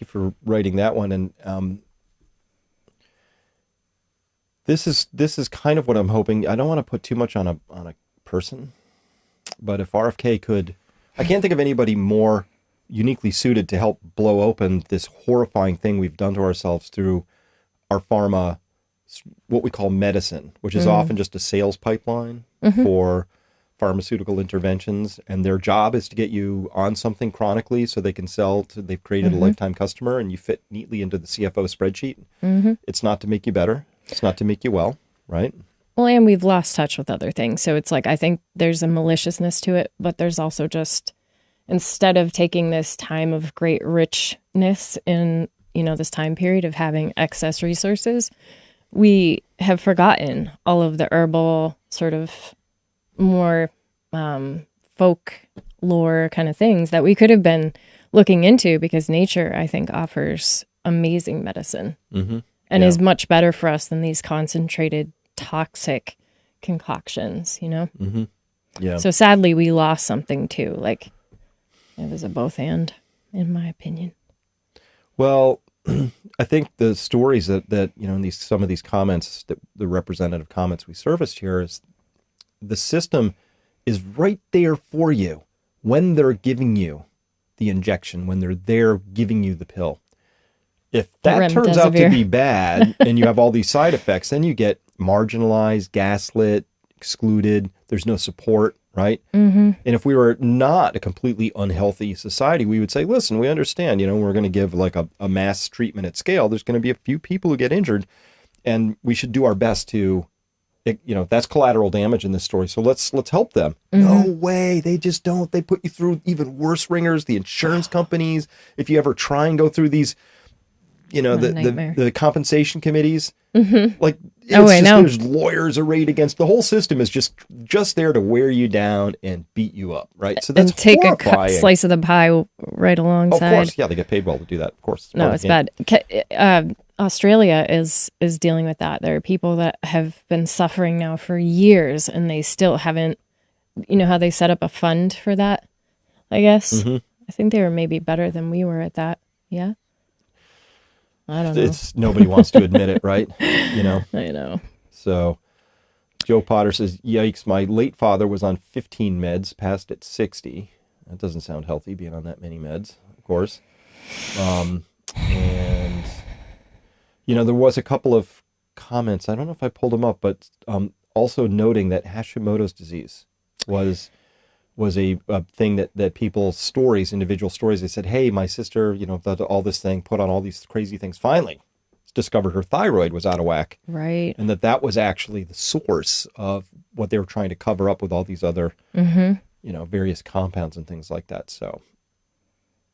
for writing that one. And this is kind of what I'm hoping. I don't want to put too much on a person, but if RFK could, I can't think of anybody more uniquely suited to help blow open this horrifying thing we've done to ourselves through our pharma, what we call medicine, which is often just a sales pipeline for pharmaceutical interventions, and their job is to get you on something chronically so they can sell to, they've created a lifetime customer, and you fit neatly into the CFO spreadsheet. It's not to make you better. It's not to make you well, right? Well, and we've lost touch with other things. So it's like, I think there's a maliciousness to it, but there's also just, instead of taking this time of great richness in, this time period of having excess resources, we have forgotten all of the herbal sort of more folk lore kind of things that we could have been looking into, because nature, I think, offers amazing medicine and is much better for us than these concentrated toxic concoctions, Yeah. So sadly, we lost something too. Like, it was a both and, in my opinion. Well, I think the stories that in some of these comments, that the representative comments we surfaced here, is the system is right there for you when they're giving you the injection, when they're there giving you the pill. If that turns out to be bad and you have all these side effects, then you get marginalized, gaslit, excluded. There's no support, right? And if we were not a completely unhealthy society, we would say, listen, we understand, we're going to give like a mass treatment at scale. There's going to be a few people who get injured, and we should do our best to, that's collateral damage in this story. So let's help them. No way. They just don't. They put you through even worse ringers, the insurance companies. If you ever try and go through these, the compensation committees, like there's lawyers arrayed against the whole system is just there to wear you down and beat you up, right? So that's take horrifying. A slice of the pie right alongside. Of course, yeah, they get paid well to do that. Of course, it's bad. Australia is dealing with that. There are people that have been suffering now for years, and they still haven't. You know how they set up a fund for that? I guess I think they were maybe better than we were at that. Yeah. I don't know. Nobody wants to admit it, right? I know. So Joe Potter says, yikes, my late father was on 15 meds, passed at 60. That doesn't sound healthy, being on that many meds, of course. And, there was a couple of comments. I don't know if I pulled them up, but also noting that Hashimoto's disease was a thing that people's stories, individual stories, they said, hey, my sister, all this thing, put on all these crazy things, finally discovered her thyroid was out of whack. Right. And that was actually the source of what they were trying to cover up with all these other, various compounds and things like that. So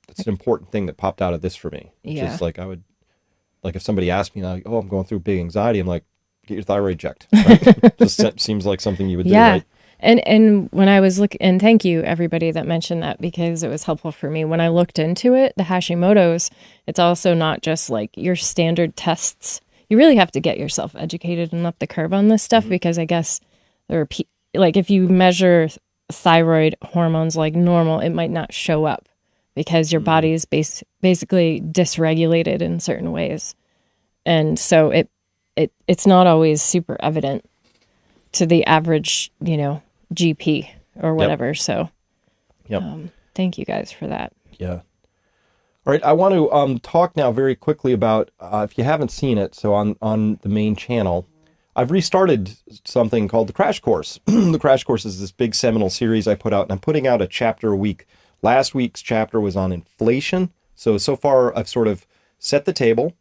it's an important thing that popped out of this for me. Which is like, if somebody asked me, oh, I'm going through big anxiety, I'm like, get your thyroid checked. Right? Just seems like something you would do, right? And when I was looking, and thank you everybody that mentioned that, because it was helpful for me. When I looked into it, the Hashimoto's, it's also not just like your standard tests. You really have to get yourself educated and up the curve on this stuff, because I guess there are like if you measure thyroid hormones like normal, it might not show up because your body is basically dysregulated in certain ways. And so it's not always super evident to the average, GP or whatever. Yep. So thank you guys for that. Yeah. All right. I want to talk now very quickly about, if you haven't seen it, so on the main channel, I've restarted something called the Crash Course. The Crash Course is this big seminal series I put out, and I'm putting out a chapter a week. Last week's chapter was on inflation. So far I've sort of set the table,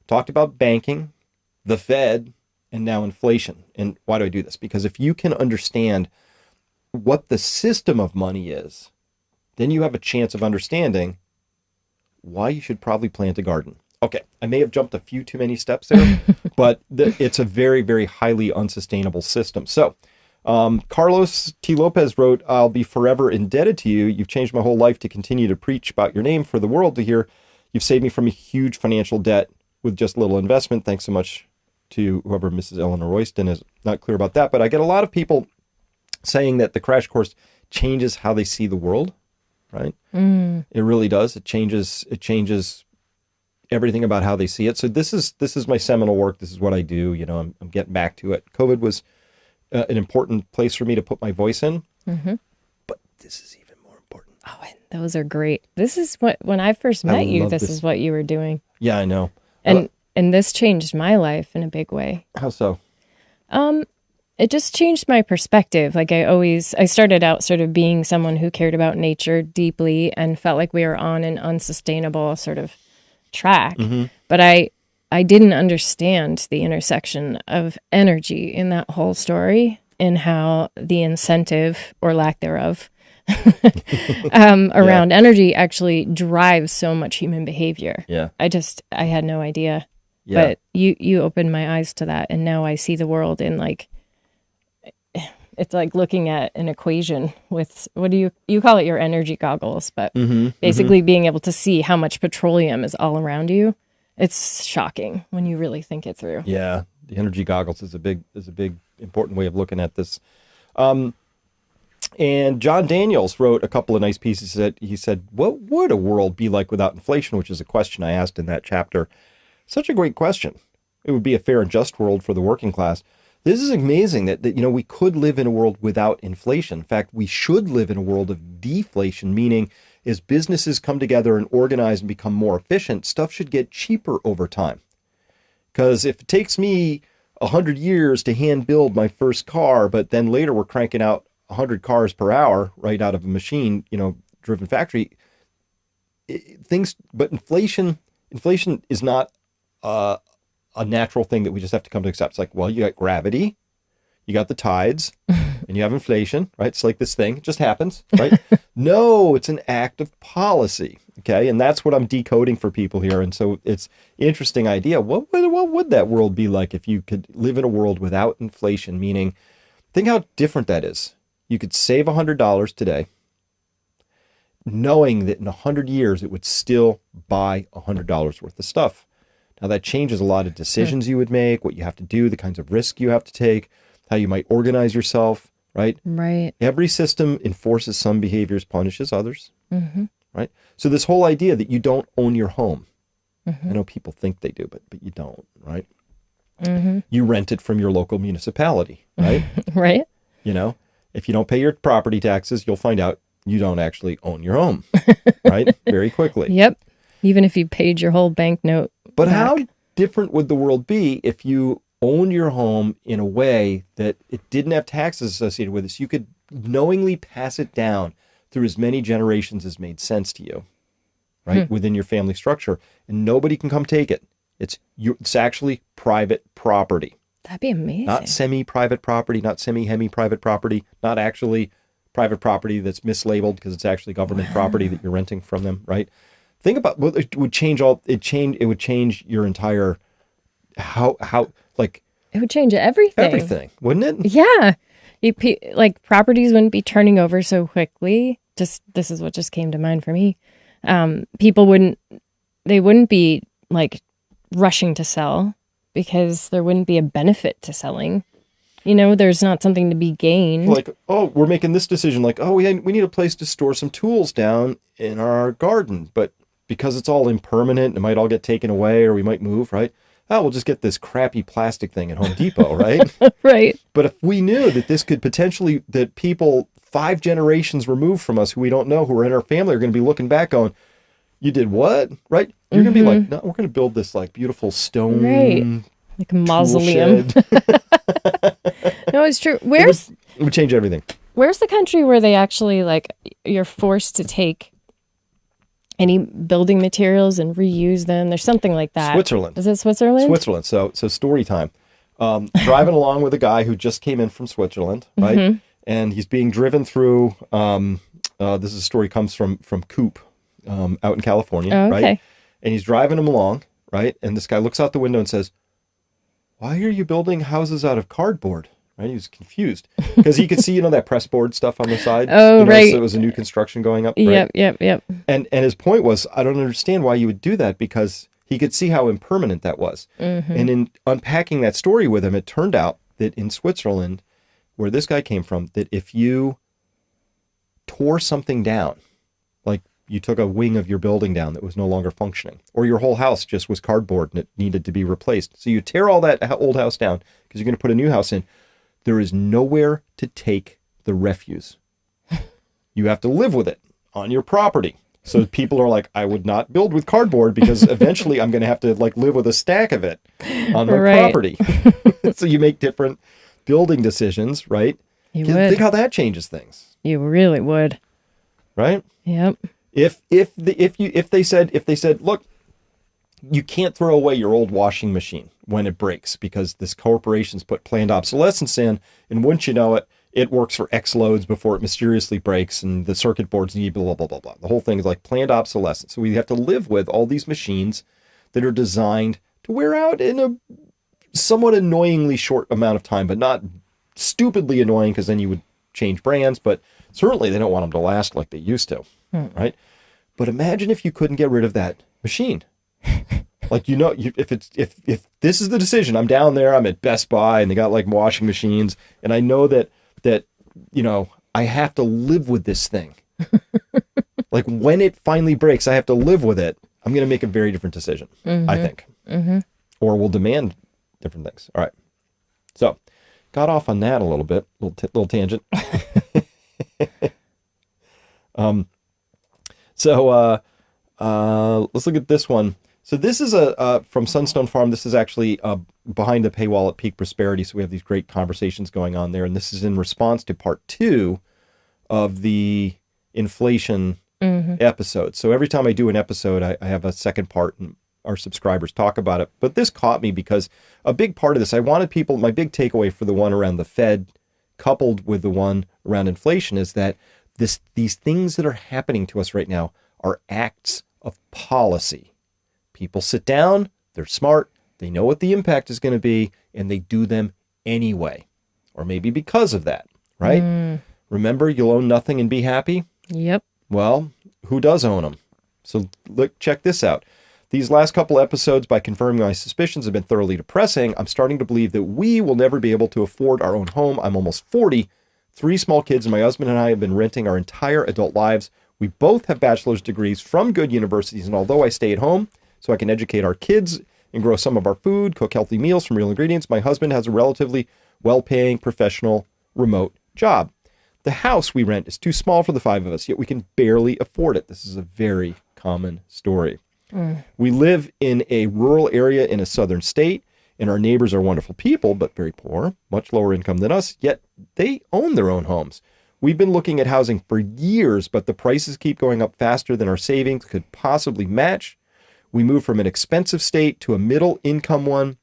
talked about banking, the Fed, and now inflation. And why do I do this? Because if you can understand what the system of money is, then you have a chance of understanding why you should probably plant a garden. Okay, I may have jumped a few too many steps there, but it's a very, very highly unsustainable system. So Carlos T. Lopez wrote, I'll be forever indebted to you. You've changed my whole life to continue to preach about your name for the world to hear. You've saved me from a huge financial debt with just a little investment. Thanks so much to whoever Mrs. Eleanor Royston is. Not clear about that, but I get a lot of people saying that the Crash Course changes how they see the world, right? It really does. It changes everything about how they see it. So this is my seminal work. This is what I do. I'm getting back to it. COVID was an important place for me to put my voice in, but this is even more important. Oh, and those are great. This is when I first met you, this is what you were doing. Yeah, I know. And this changed my life in a big way. How so? It just changed my perspective. Like I started out sort of being someone who cared about nature deeply and felt like we were on an unsustainable sort of track. But I didn't understand the intersection of energy in that whole story and how the incentive or lack thereof around energy actually drives so much human behavior. Yeah. I had no idea. Yeah. But you opened my eyes to that, and now I see the world in like, it's like looking at an equation with, what do you call it, your energy goggles, but basically being able to see how much petroleum is all around you. It's shocking when you really think it through. Yeah, the energy goggles is a big important way of looking at this. And John Daniels wrote a couple of nice pieces that he said, what would a world be like without inflation? Which is a question I asked in that chapter. Such a great question. It would be a fair and just world for the working class. This is amazing that we could live in a world without inflation. In fact, we should live in a world of deflation, meaning as businesses come together and organize and become more efficient, stuff should get cheaper over time. Because if it takes me 100 years to hand build my first car, but then later we're cranking out 100 cars per hour right out of a machine, driven factory. But inflation is not a natural thing that we just have to come to accept. It's like, well, you got gravity, you got the tides, and you have inflation, right? It's like this thing, it just happens, right? No, it's an act of policy, okay? And that's what I'm decoding for people here. And so it's an interesting idea. What would that world be like if you could live in a world without inflation? Meaning, think how different that is. You could save $100 today, knowing that in 100 years it would still buy $100 worth of stuff. Now that changes a lot of decisions you would make, what you have to do, the kinds of risk you have to take, how you might organize yourself, right? Right. Every system enforces some behaviors, punishes others, right? So this whole idea that you don't own your home, I know people think they do, but you don't, right? You rent it from your local municipality, right? Right. If you don't pay your property taxes, you'll find out you don't actually own your home, right? Very quickly. Yep. Even if you paid your whole banknote. But how different would the world be if you owned your home in a way that it didn't have taxes associated with it? So you could knowingly pass it down through as many generations as made sense to you, right? Within your family structure, and nobody can come take it. It's actually private property. That'd be amazing. Not semi-private property, not semi-hemi-private property, not actually private property that's mislabeled because it's actually government property that you're renting from them, right? Think about what it would change. It would change your entire it would change everything. Everything, wouldn't it? Yeah. Properties wouldn't be turning over so quickly. This is what just came to mind for me. People wouldn't be like rushing to sell because there wouldn't be a benefit to selling. There's not something to be gained. Like, oh, we're making this decision. Like, oh, we need a place to store some tools down in our garden. But because it's all impermanent, it might all get taken away or we might move, right? Oh, we'll just get this crappy plastic thing at Home Depot, right? Right. But if we knew that this could potentially, that people 5 generations removed from us who we don't know, who are in our family, are going to be looking back going, you did what? Right? You're going to be like, no, we're going to build this like beautiful stone. Right. Like a mausoleum. No, it's true. It would change everything. Where's the country where they actually you're forced to take any building materials and reuse them? There's something like that. Switzerland. Is it Switzerland? Switzerland. So story time. Driving along with a guy who just came in from Switzerland, right? And he's being driven through. This is a story comes from Coop, out in California, right? And he's driving him along, right? And this guy looks out the window and says, "Why are you building houses out of cardboard?" Right? He was confused because he could see, that press board stuff on the side. Right. So it was a new construction going up. Right? Yep. And his point was, I don't understand why you would do that, because he could see how impermanent that was. And in unpacking that story with him, it turned out that in Switzerland, where this guy came from, that if you tore something down, like you took a wing of your building down that was no longer functioning, or your whole house just was cardboard and it needed to be replaced. So you tear all that old house down because you're going to put a new house in. There is nowhere to take the refuse. You have to live with it on your property. So people are like, I would not build with cardboard because eventually I'm going to have to live with a stack of it on my property. So you make different building decisions, right? You would. Think how that changes things. You really would. Right? Yep. If they said, look, you can't throw away your old washing machine when it breaks because this corporation's put planned obsolescence in, and wouldn't you know it, it works for X loads before it mysteriously breaks, and the circuit boards need blah, blah, blah, blah. The whole thing is like planned obsolescence. So we have to live with all these machines that are designed to wear out in a somewhat annoyingly short amount of time, but not stupidly annoying because then you would change brands, but certainly they don't want them to last like they used to, right? But imagine if you couldn't get rid of that machine. If this is the decision, I'm down there, I'm at Best Buy, and they got washing machines, and I know that I have to live with this thing. When it finally breaks, I have to live with it. I'm going to make a very different decision, I think. Or will demand different things. All right. So, got off on that a little bit, little tangent. Let's look at this one. So this is from Sunstone Farm. This is actually behind the paywall at Peak Prosperity. So we have these great conversations going on there. And this is in response to part 2 of the inflation episode. So every time I do an episode, I have a second part and our subscribers talk about it. But this caught me because a big part of this, I wanted people, my big takeaway for the one around the Fed coupled with the one around inflation is that these things that are happening to us right now are acts of policy. People sit down, they're smart, they know what the impact is going to be, and they do them anyway. Or maybe because of that, right? Remember, you'll own nothing and be happy? Yep. Well, who does own them? So look, check this out. These last couple episodes, by confirming my suspicions, have been thoroughly depressing. I'm starting to believe that we will never be able to afford our own home. I'm almost 40, 3 small kids, and my husband and I have been renting our entire adult lives. We both have bachelor's degrees from good universities, and although I stay at home so I can educate our kids and grow some of our food, cook healthy meals from real ingredients, my husband has a relatively well-paying, professional, remote job. The house we rent is too small for the 5 of us, yet we can barely afford it. This is a very common story. We live in a rural area in a southern state, and our neighbors are wonderful people, but very poor, much lower income than us, yet they own their own homes. We've been looking at housing for years, but the prices keep going up faster than our savings could possibly match. We moved from an expensive state to a middle income one,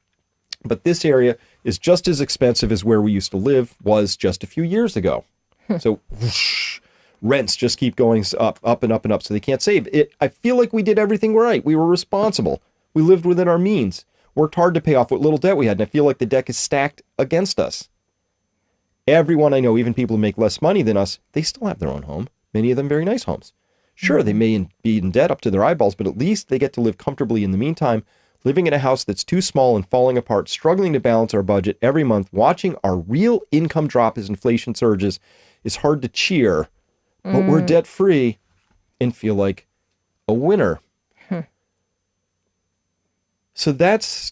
but this area is just as expensive as where we used to live was just a few years ago. So whoosh, rents just keep going up, up and up and up, so they can't save it. I feel like we did everything right. We were responsible. We lived within our means, worked hard to pay off what little debt we had, and I feel like the deck is stacked against us. Everyone I know, even people who make less money than us, they still have their own home. Many of them very nice homes. Sure, they may be in debt up to their eyeballs, but at least they get to live comfortably in the meantime. Living in a house that's too small and falling apart, struggling to balance our budget every month, watching our real income drop as inflation surges is hard to cheer, but we're debt-free and feel like a winner. So that's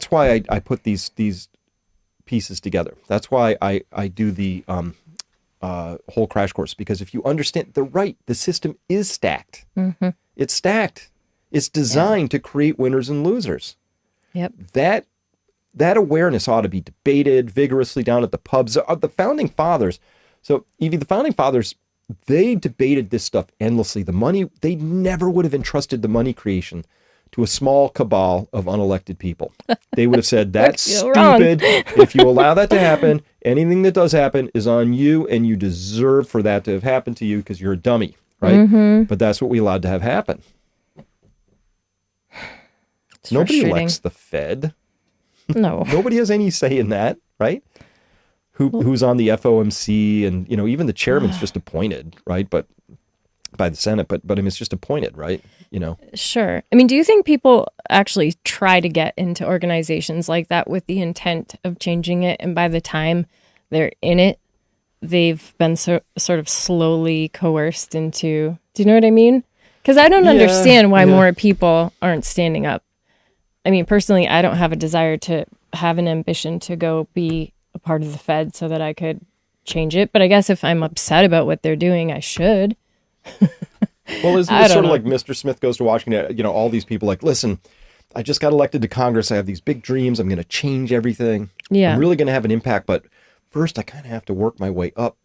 why I put these pieces together. That's why I do the whole crash course, because if you understand, the system is stacked. It's stacked. It's designed to create winners and losers. Yep. That awareness ought to be debated vigorously down at the pubs. The founding fathers, so Evie, the founding fathers, they debated this stuff endlessly. The money, they never would have entrusted the money creation to a small cabal of unelected people. They would have said, that's stupid. If you allow that to happen, anything that does happen is on you, and you deserve for that to have happened to you because you're a dummy, right? But that's what we allowed to have happen. It's Nobody elects the Fed. No. Nobody has any say in that, right? Who's on the FOMC, and even the chairman's just appointed, right? But by the Senate, but I mean, it's just appointed, right? Sure. I mean, do you think people actually try to get into organizations like that with the intent of changing it, and by the time they're in it, they've been sort of slowly coerced into? Do you know what I mean? Because I don't understand why more people aren't standing up. I mean, personally, I don't have a desire to have an ambition to go be a part of the Fed so that I could change it. But I guess if I'm upset about what they're doing, I should. Well, isn't it sort of like Mr. Smith Goes to Washington? All these people like, listen, I just got elected to Congress. I have these big dreams. I'm going to change everything. Yeah. I'm really going to have an impact. But first, I kind of have to work my way up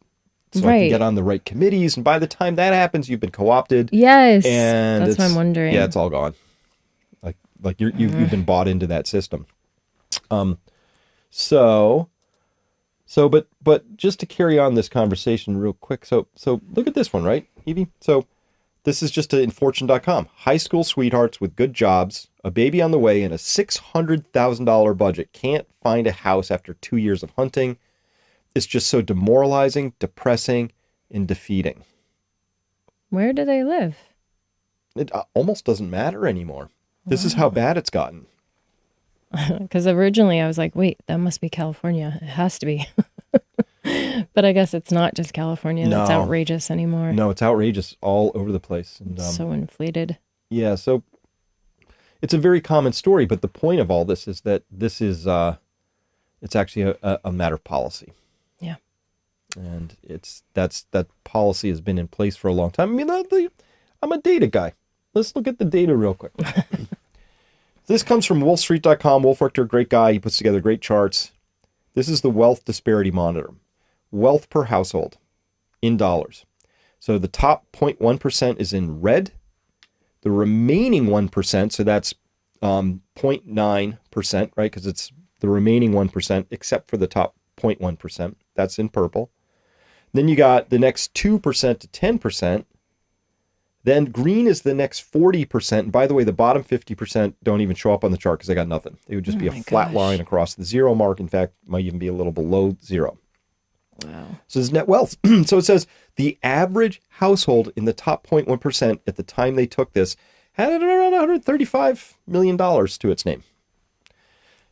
so I can get on the right committees. And by the time that happens, you've been co-opted. Yes. And that's what I'm wondering. Yeah, it's all gone. Like you've been bought into that system. But just to carry on this conversation real quick. So look at this one, right, Evie? So this is just in fortune.com. High school sweethearts with good jobs, a baby on the way, and a $600,000 budget can't find a house after 2 years of hunting. It's just so demoralizing, depressing, and defeating. Where do they live? It almost doesn't matter anymore. This is how bad it's gotten. Because originally I was like, wait, that must be California. It has to be. But I guess it's not just California that's outrageous anymore. No, it's outrageous all over the place. And, so inflated. Yeah, so it's a very common story, but the point of all this is that this is, it's actually a matter of policy. Yeah. And that policy has been in place for a long time. I mean, I'm a data guy. Let's look at the data real quick. This comes from wolfstreet.com. Wolf Richter, great guy. He puts together great charts. This is the wealth disparity monitor. Wealth per household in dollars. So the top 0.1% is in red. The remaining 1%, so that's 0.9%, right? Because it's the remaining 1%, except for the top 0.1%. That's in purple. Then you got the next 2% to 10%. Then green is the next 40%. And by the way, the bottom 50% don't even show up on the chart because they got nothing. It would just be a flat line across the zero mark. In fact, might even be a little below zero. Wow. So it's net wealth. So it says the average household in the top 0.1% at the time they took this had around $135 million to its name.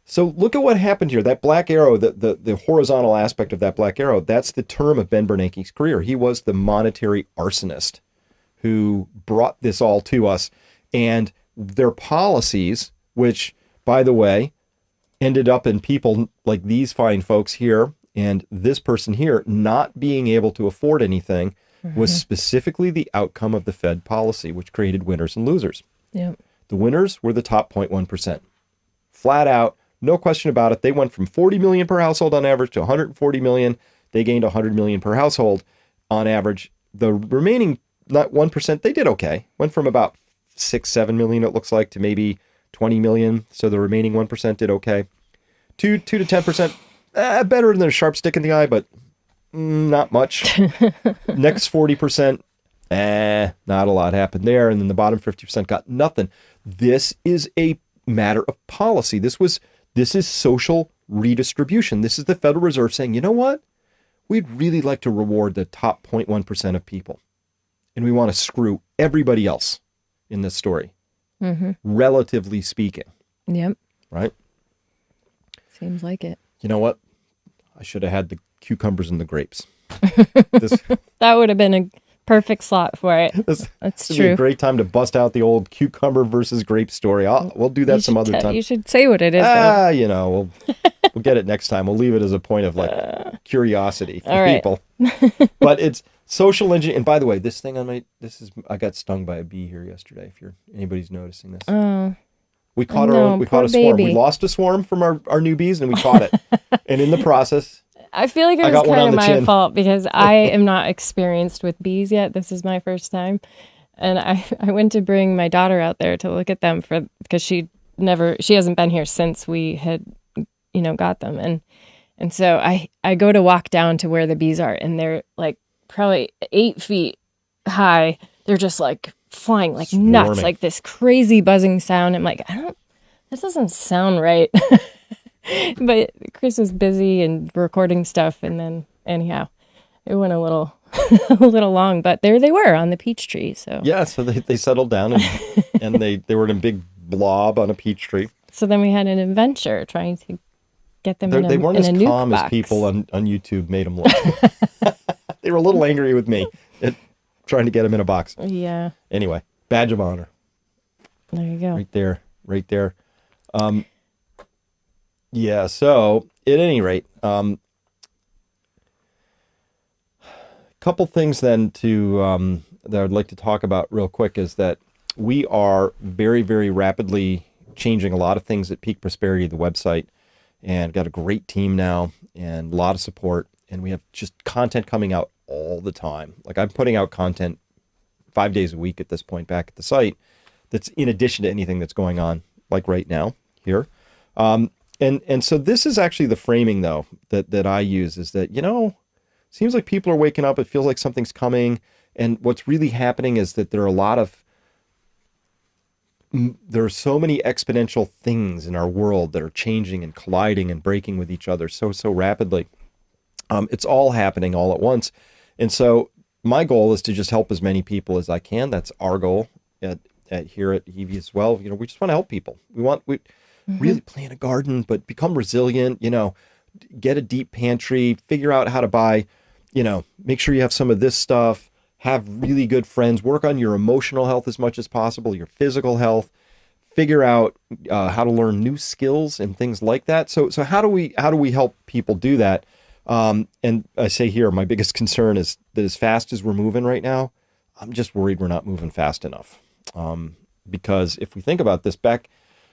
So look at what happened here. That black arrow, the horizontal aspect of that black arrow, that's the term of Ben Bernanke's career. He was the monetary arsonist who brought this all to us. And their policies, which, by the way, ended up in people like these fine folks here and this person here not being able to afford anything, was specifically the outcome of the Fed policy, which created winners and losers. Yep. The winners were the top 0.1%. Flat out, no question about it. They went from 40 million per household on average to 140 million. They gained 100 million per household on average. The remaining not 1%, they did okay. Went from about 6-7 million, it looks like, to maybe 20 million. So the remaining 1% did okay. 2 to 10%, better than a sharp stick in the eye, but not much. Next 40%, not a lot happened there. And then the bottom 50% got nothing. This is a matter of policy. This is social redistribution. This is the Federal Reserve saying, you know what? We'd really like to reward the top 0.1% of people. And we want to screw everybody else in this story, relatively speaking. Yep. Right? Seems like it. You know what? I should have had the cucumbers and the grapes. That would have been a perfect slot for it. That's true. Be a great time to bust out the old cucumber versus grape story. We'll do that some other time. You should say what it is, though. You know, we'll get it next time. We'll leave it as a point of like curiosity for people. But it's social engineering. And by the way, this thing I got stung by a bee here yesterday. If anybody's noticing this. We caught a swarm. We lost a swarm from our new bees, and we caught it. And in the process, I feel like it was kind of my fault because I am not experienced with bees yet. This is my first time. And I went to bring my daughter out there to look at them because she hasn't been here since we had, got them. And so I go to walk down to where the bees are, and they're like probably 8 feet high. They're just like flying like nuts, like this crazy buzzing sound. I'm like, this doesn't sound right. But Chris was busy and recording stuff, and then anyhow, it went a little long, but there they were on the peach tree. So yeah, so they settled down and they were in a big blob on a peach tree. So then we had an adventure trying to get them they weren't as calm box. As people on YouTube made them look. They were a little angry with me at trying to get them in a box. Yeah. Anyway, badge of honor. There you go. Right there. Yeah, so at any rate, couple things then that I'd like to talk about real quick is that we are very, very rapidly changing a lot of things at Peak Prosperity, the website, and got a great team now and a lot of support, and we have just content coming out all the time. Like I'm putting out content 5 days a week at this point back at the site that's in addition to anything that's going on like right now here. And so this is actually the framing, though, that I use is that, seems like people are waking up. It feels like something's coming. And what's really happening is that there are so many exponential things in our world that are changing and colliding and breaking with each other so rapidly. It's all happening all at once. And so my goal is to just help as many people as I can. That's our goal here at Hevie as well. We just want to help people. We really plant a garden, but become resilient, get a deep pantry, figure out how to buy, make sure you have some of this stuff, have really good friends, work on your emotional health as much as possible, your physical health, figure out how to learn new skills and things like that. So how do we help people do that? And I say here, my biggest concern is that as fast as we're moving right now, I'm just worried we're not moving fast enough. Because if we think about this back,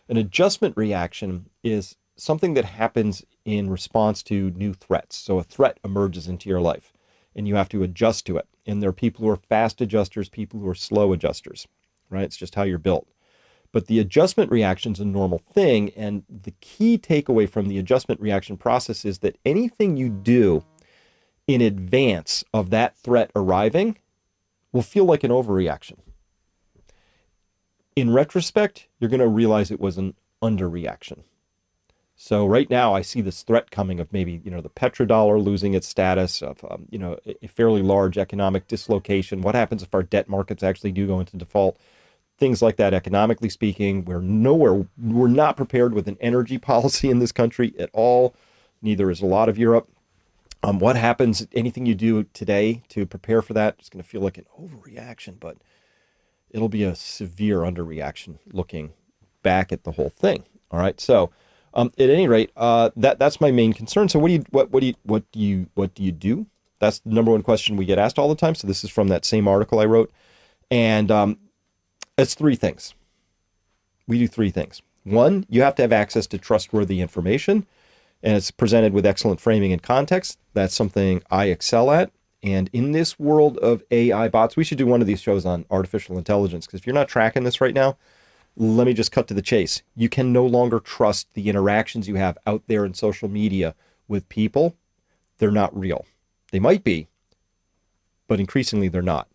An adjustment reaction is something that happens in response to new threats. So a threat emerges into your life and you have to adjust to it. And there are people who are fast adjusters, people who are slow adjusters, right? It's just how you're built. But the adjustment reaction is a normal thing. And the key takeaway from the adjustment reaction process is that anything you do in advance of that threat arriving will feel like an overreaction. In retrospect, you're going to realize it was an underreaction. So right now I see this threat coming of maybe, the petrodollar losing its status, of, a fairly large economic dislocation. What happens if our debt markets actually do go into default? Things like that, economically speaking. We're not prepared with an energy policy in this country at all. Neither is a lot of Europe. What happens, anything you do today to prepare for that, it's going to feel like an overreaction, but it'll be a severe underreaction looking back at the whole thing. All right. So at any rate, that's my main concern. So what do you do? That's the number one question we get asked all the time. So this is from that same article I wrote. And it's three things. We do three things. One, you have to have access to trustworthy information, and it's presented with excellent framing and context. That's something I excel at. And in this world of AI bots, we should do one of these shows on artificial intelligence, because if you're not tracking this right now, let me just cut to the chase. You can no longer trust the interactions you have out there in social media with people. They're not real. They might be, but increasingly they're not.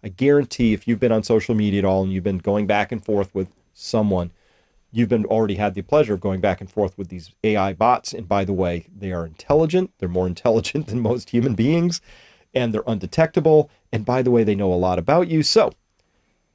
I guarantee if you've been on social media at all and you've been going back and forth with someone, you've already had the pleasure of going back and forth with these AI bots. And by the way, they are intelligent. They're more intelligent than most human beings, and they're undetectable. And by the way, they know a lot about you. So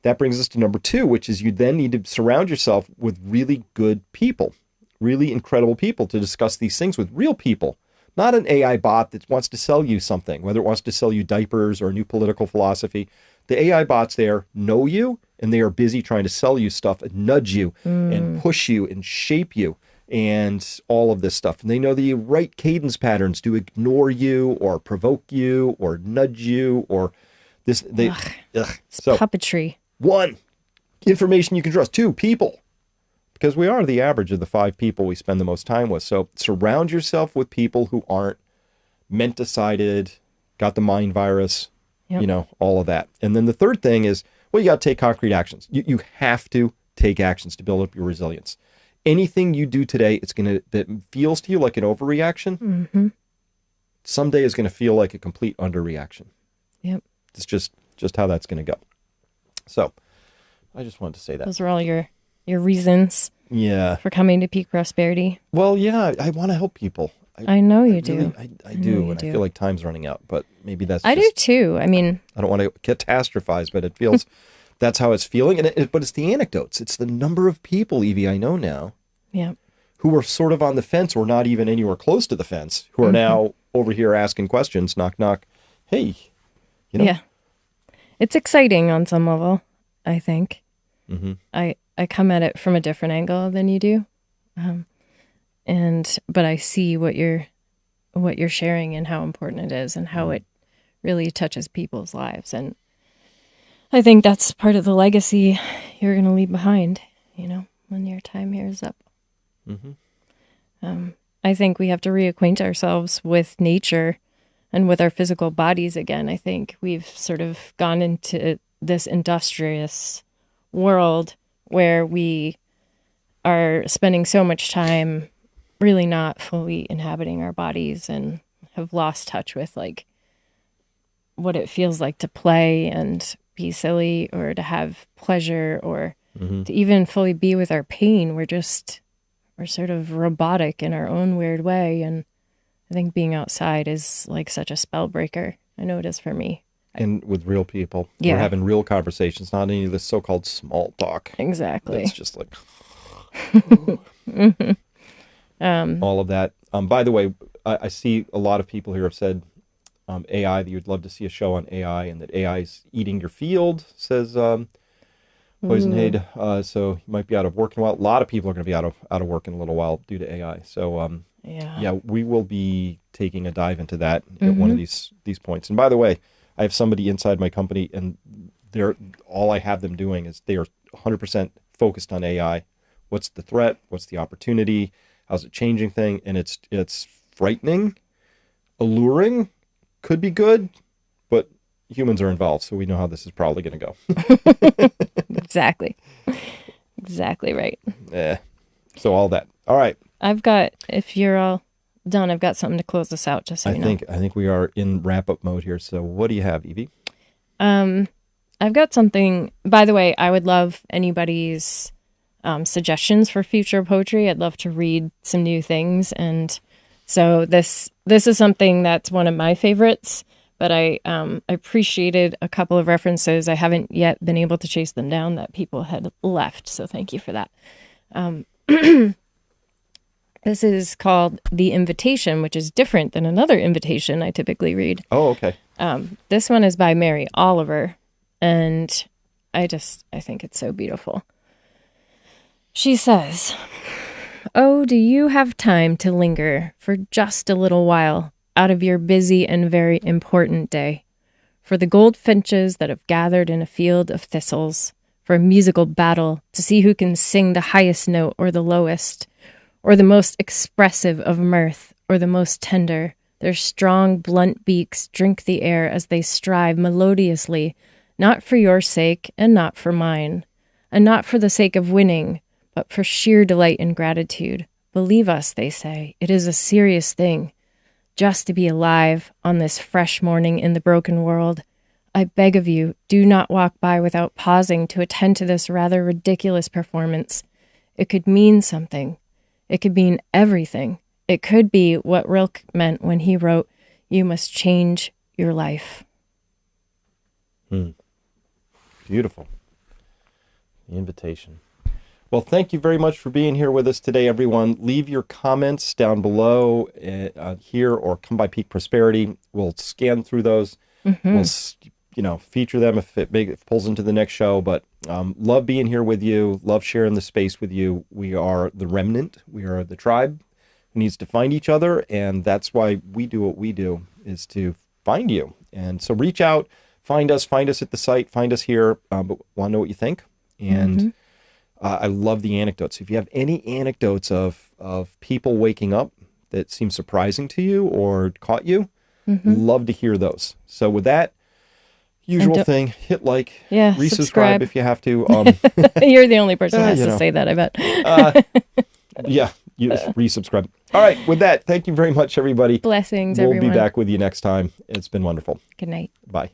that brings us to number two, which is you then need to surround yourself with really good people, really incredible people to discuss these things with, real people, not an AI bot that wants to sell you something, whether it wants to sell you diapers or a new political philosophy. The AI bots there know you, and they are busy trying to sell you stuff and nudge you and push you and shape you and all of this stuff. And they know the right cadence patterns to ignore you or provoke you or nudge you or this. So puppetry. One, information you can trust. Two, people. Because we are the average of the 5 people we spend the most time with. So surround yourself with people who aren't mental-sided, got the mind virus, all of that. And then the third thing is, well, you got to take concrete actions. You have to take actions to build up your resilience. Anything you do today, that feels to you like an overreaction, someday is going to feel like a complete underreaction. Yep. It's just how that's going to go. So I just wanted to say that. Those are all your reasons for coming to peak prosperity. Well, yeah, I want to help people. I know you do. I do, and I feel like time's running out, but maybe that's I do too. I mean, I don't want to catastrophize, but it feels that's how it's feeling. But it's the anecdotes. It's the number of people, Evie, I know now, who are sort of on the fence or not even anywhere close to the fence, who are now over here asking questions, knock, knock. Hey, Yeah. It's exciting on some level, I think. I come at it from a different angle than you do. But I see what you're sharing and how important it is and how it really touches people's lives. And I think that's part of the legacy you're going to leave behind, when your time here is up. I think we have to reacquaint ourselves with nature and with our physical bodies again. I think we've sort of gone into this industrious world where we are spending so much time really not fully inhabiting our bodies and have lost touch with like what it feels like to play and be silly or to have pleasure or to even fully be with our pain. We're sort of robotic in our own weird way. And I think being outside is like such a spell breaker. I know it is for me. And with real people. Yeah. We're having real conversations, not any of this so-called small talk. Exactly. It's just like all of that. By the way, I see a lot of people here have said AI, that you'd love to see a show on AI and that AI is eating your field, says Poisonade. So you might be out of work in a while. A lot of people are going to be out of work in a little while due to AI. So we will be taking a dive into that at one of these points. And by the way, I have somebody inside my company, and all I have them doing is they are 100% focused on AI What's the threat? What's the opportunity? How's it changing thing? And it's frightening, alluring, could be good, but humans are involved, so we know how this is probably going to go. Exactly. Exactly right. Yeah. So all that. All right. I've got, if you're all done, I've got something to close this out, just so you know. I think we are in wrap-up mode here. So what do you have, Evie? I've got something, by the way, I would love anybody's suggestions for future poetry. I'd love to read some new things. And so this is something that's one of my favorites, but I appreciated a couple of references. I haven't yet been able to chase them down that people had left. So thank you for that. This is called The Invitation, which is different than another invitation I typically read. Oh, okay. This one is by Mary Oliver, and I think it's so beautiful. She says, "Oh, do you have time to linger for just a little while out of your busy and very important day, for the goldfinches that have gathered in a field of thistles, for a musical battle to see who can sing the highest note or the lowest, or the most expressive of mirth or the most tender? Their strong, blunt beaks drink the air as they strive melodiously, not for your sake and not for mine, and not for the sake of winning, but for sheer delight and gratitude. Believe us, they say, it is a serious thing, just to be alive on this fresh morning in the broken world. I beg of you, do not walk by without pausing to attend to this rather ridiculous performance. It could mean something. It could mean everything. It could be what Rilke meant when he wrote, 'You must change your life.'" Beautiful. The invitation. Well, thank you very much for being here with us today, everyone. Leave your comments down below here or come by Peak Prosperity. We'll scan through those. We'll, feature them if it pulls into the next show. But love being here with you. Love sharing the space with you. We are the remnant. We are the tribe who needs to find each other. And that's why we do what we do, is to find you. And so reach out, find us at the site, find us here. But want to know what you think. And I love the anecdotes. If you have any anecdotes of people waking up that seem surprising to you or caught you, love to hear those. So with that, usual thing, hit like, resubscribe if you have to. You're the only person that has to say that, I bet. Yeah, you just resubscribe. All right, with that, thank you very much, everybody. Blessings, we'll everyone. Be back with you next time. It's been wonderful. Good night. Bye.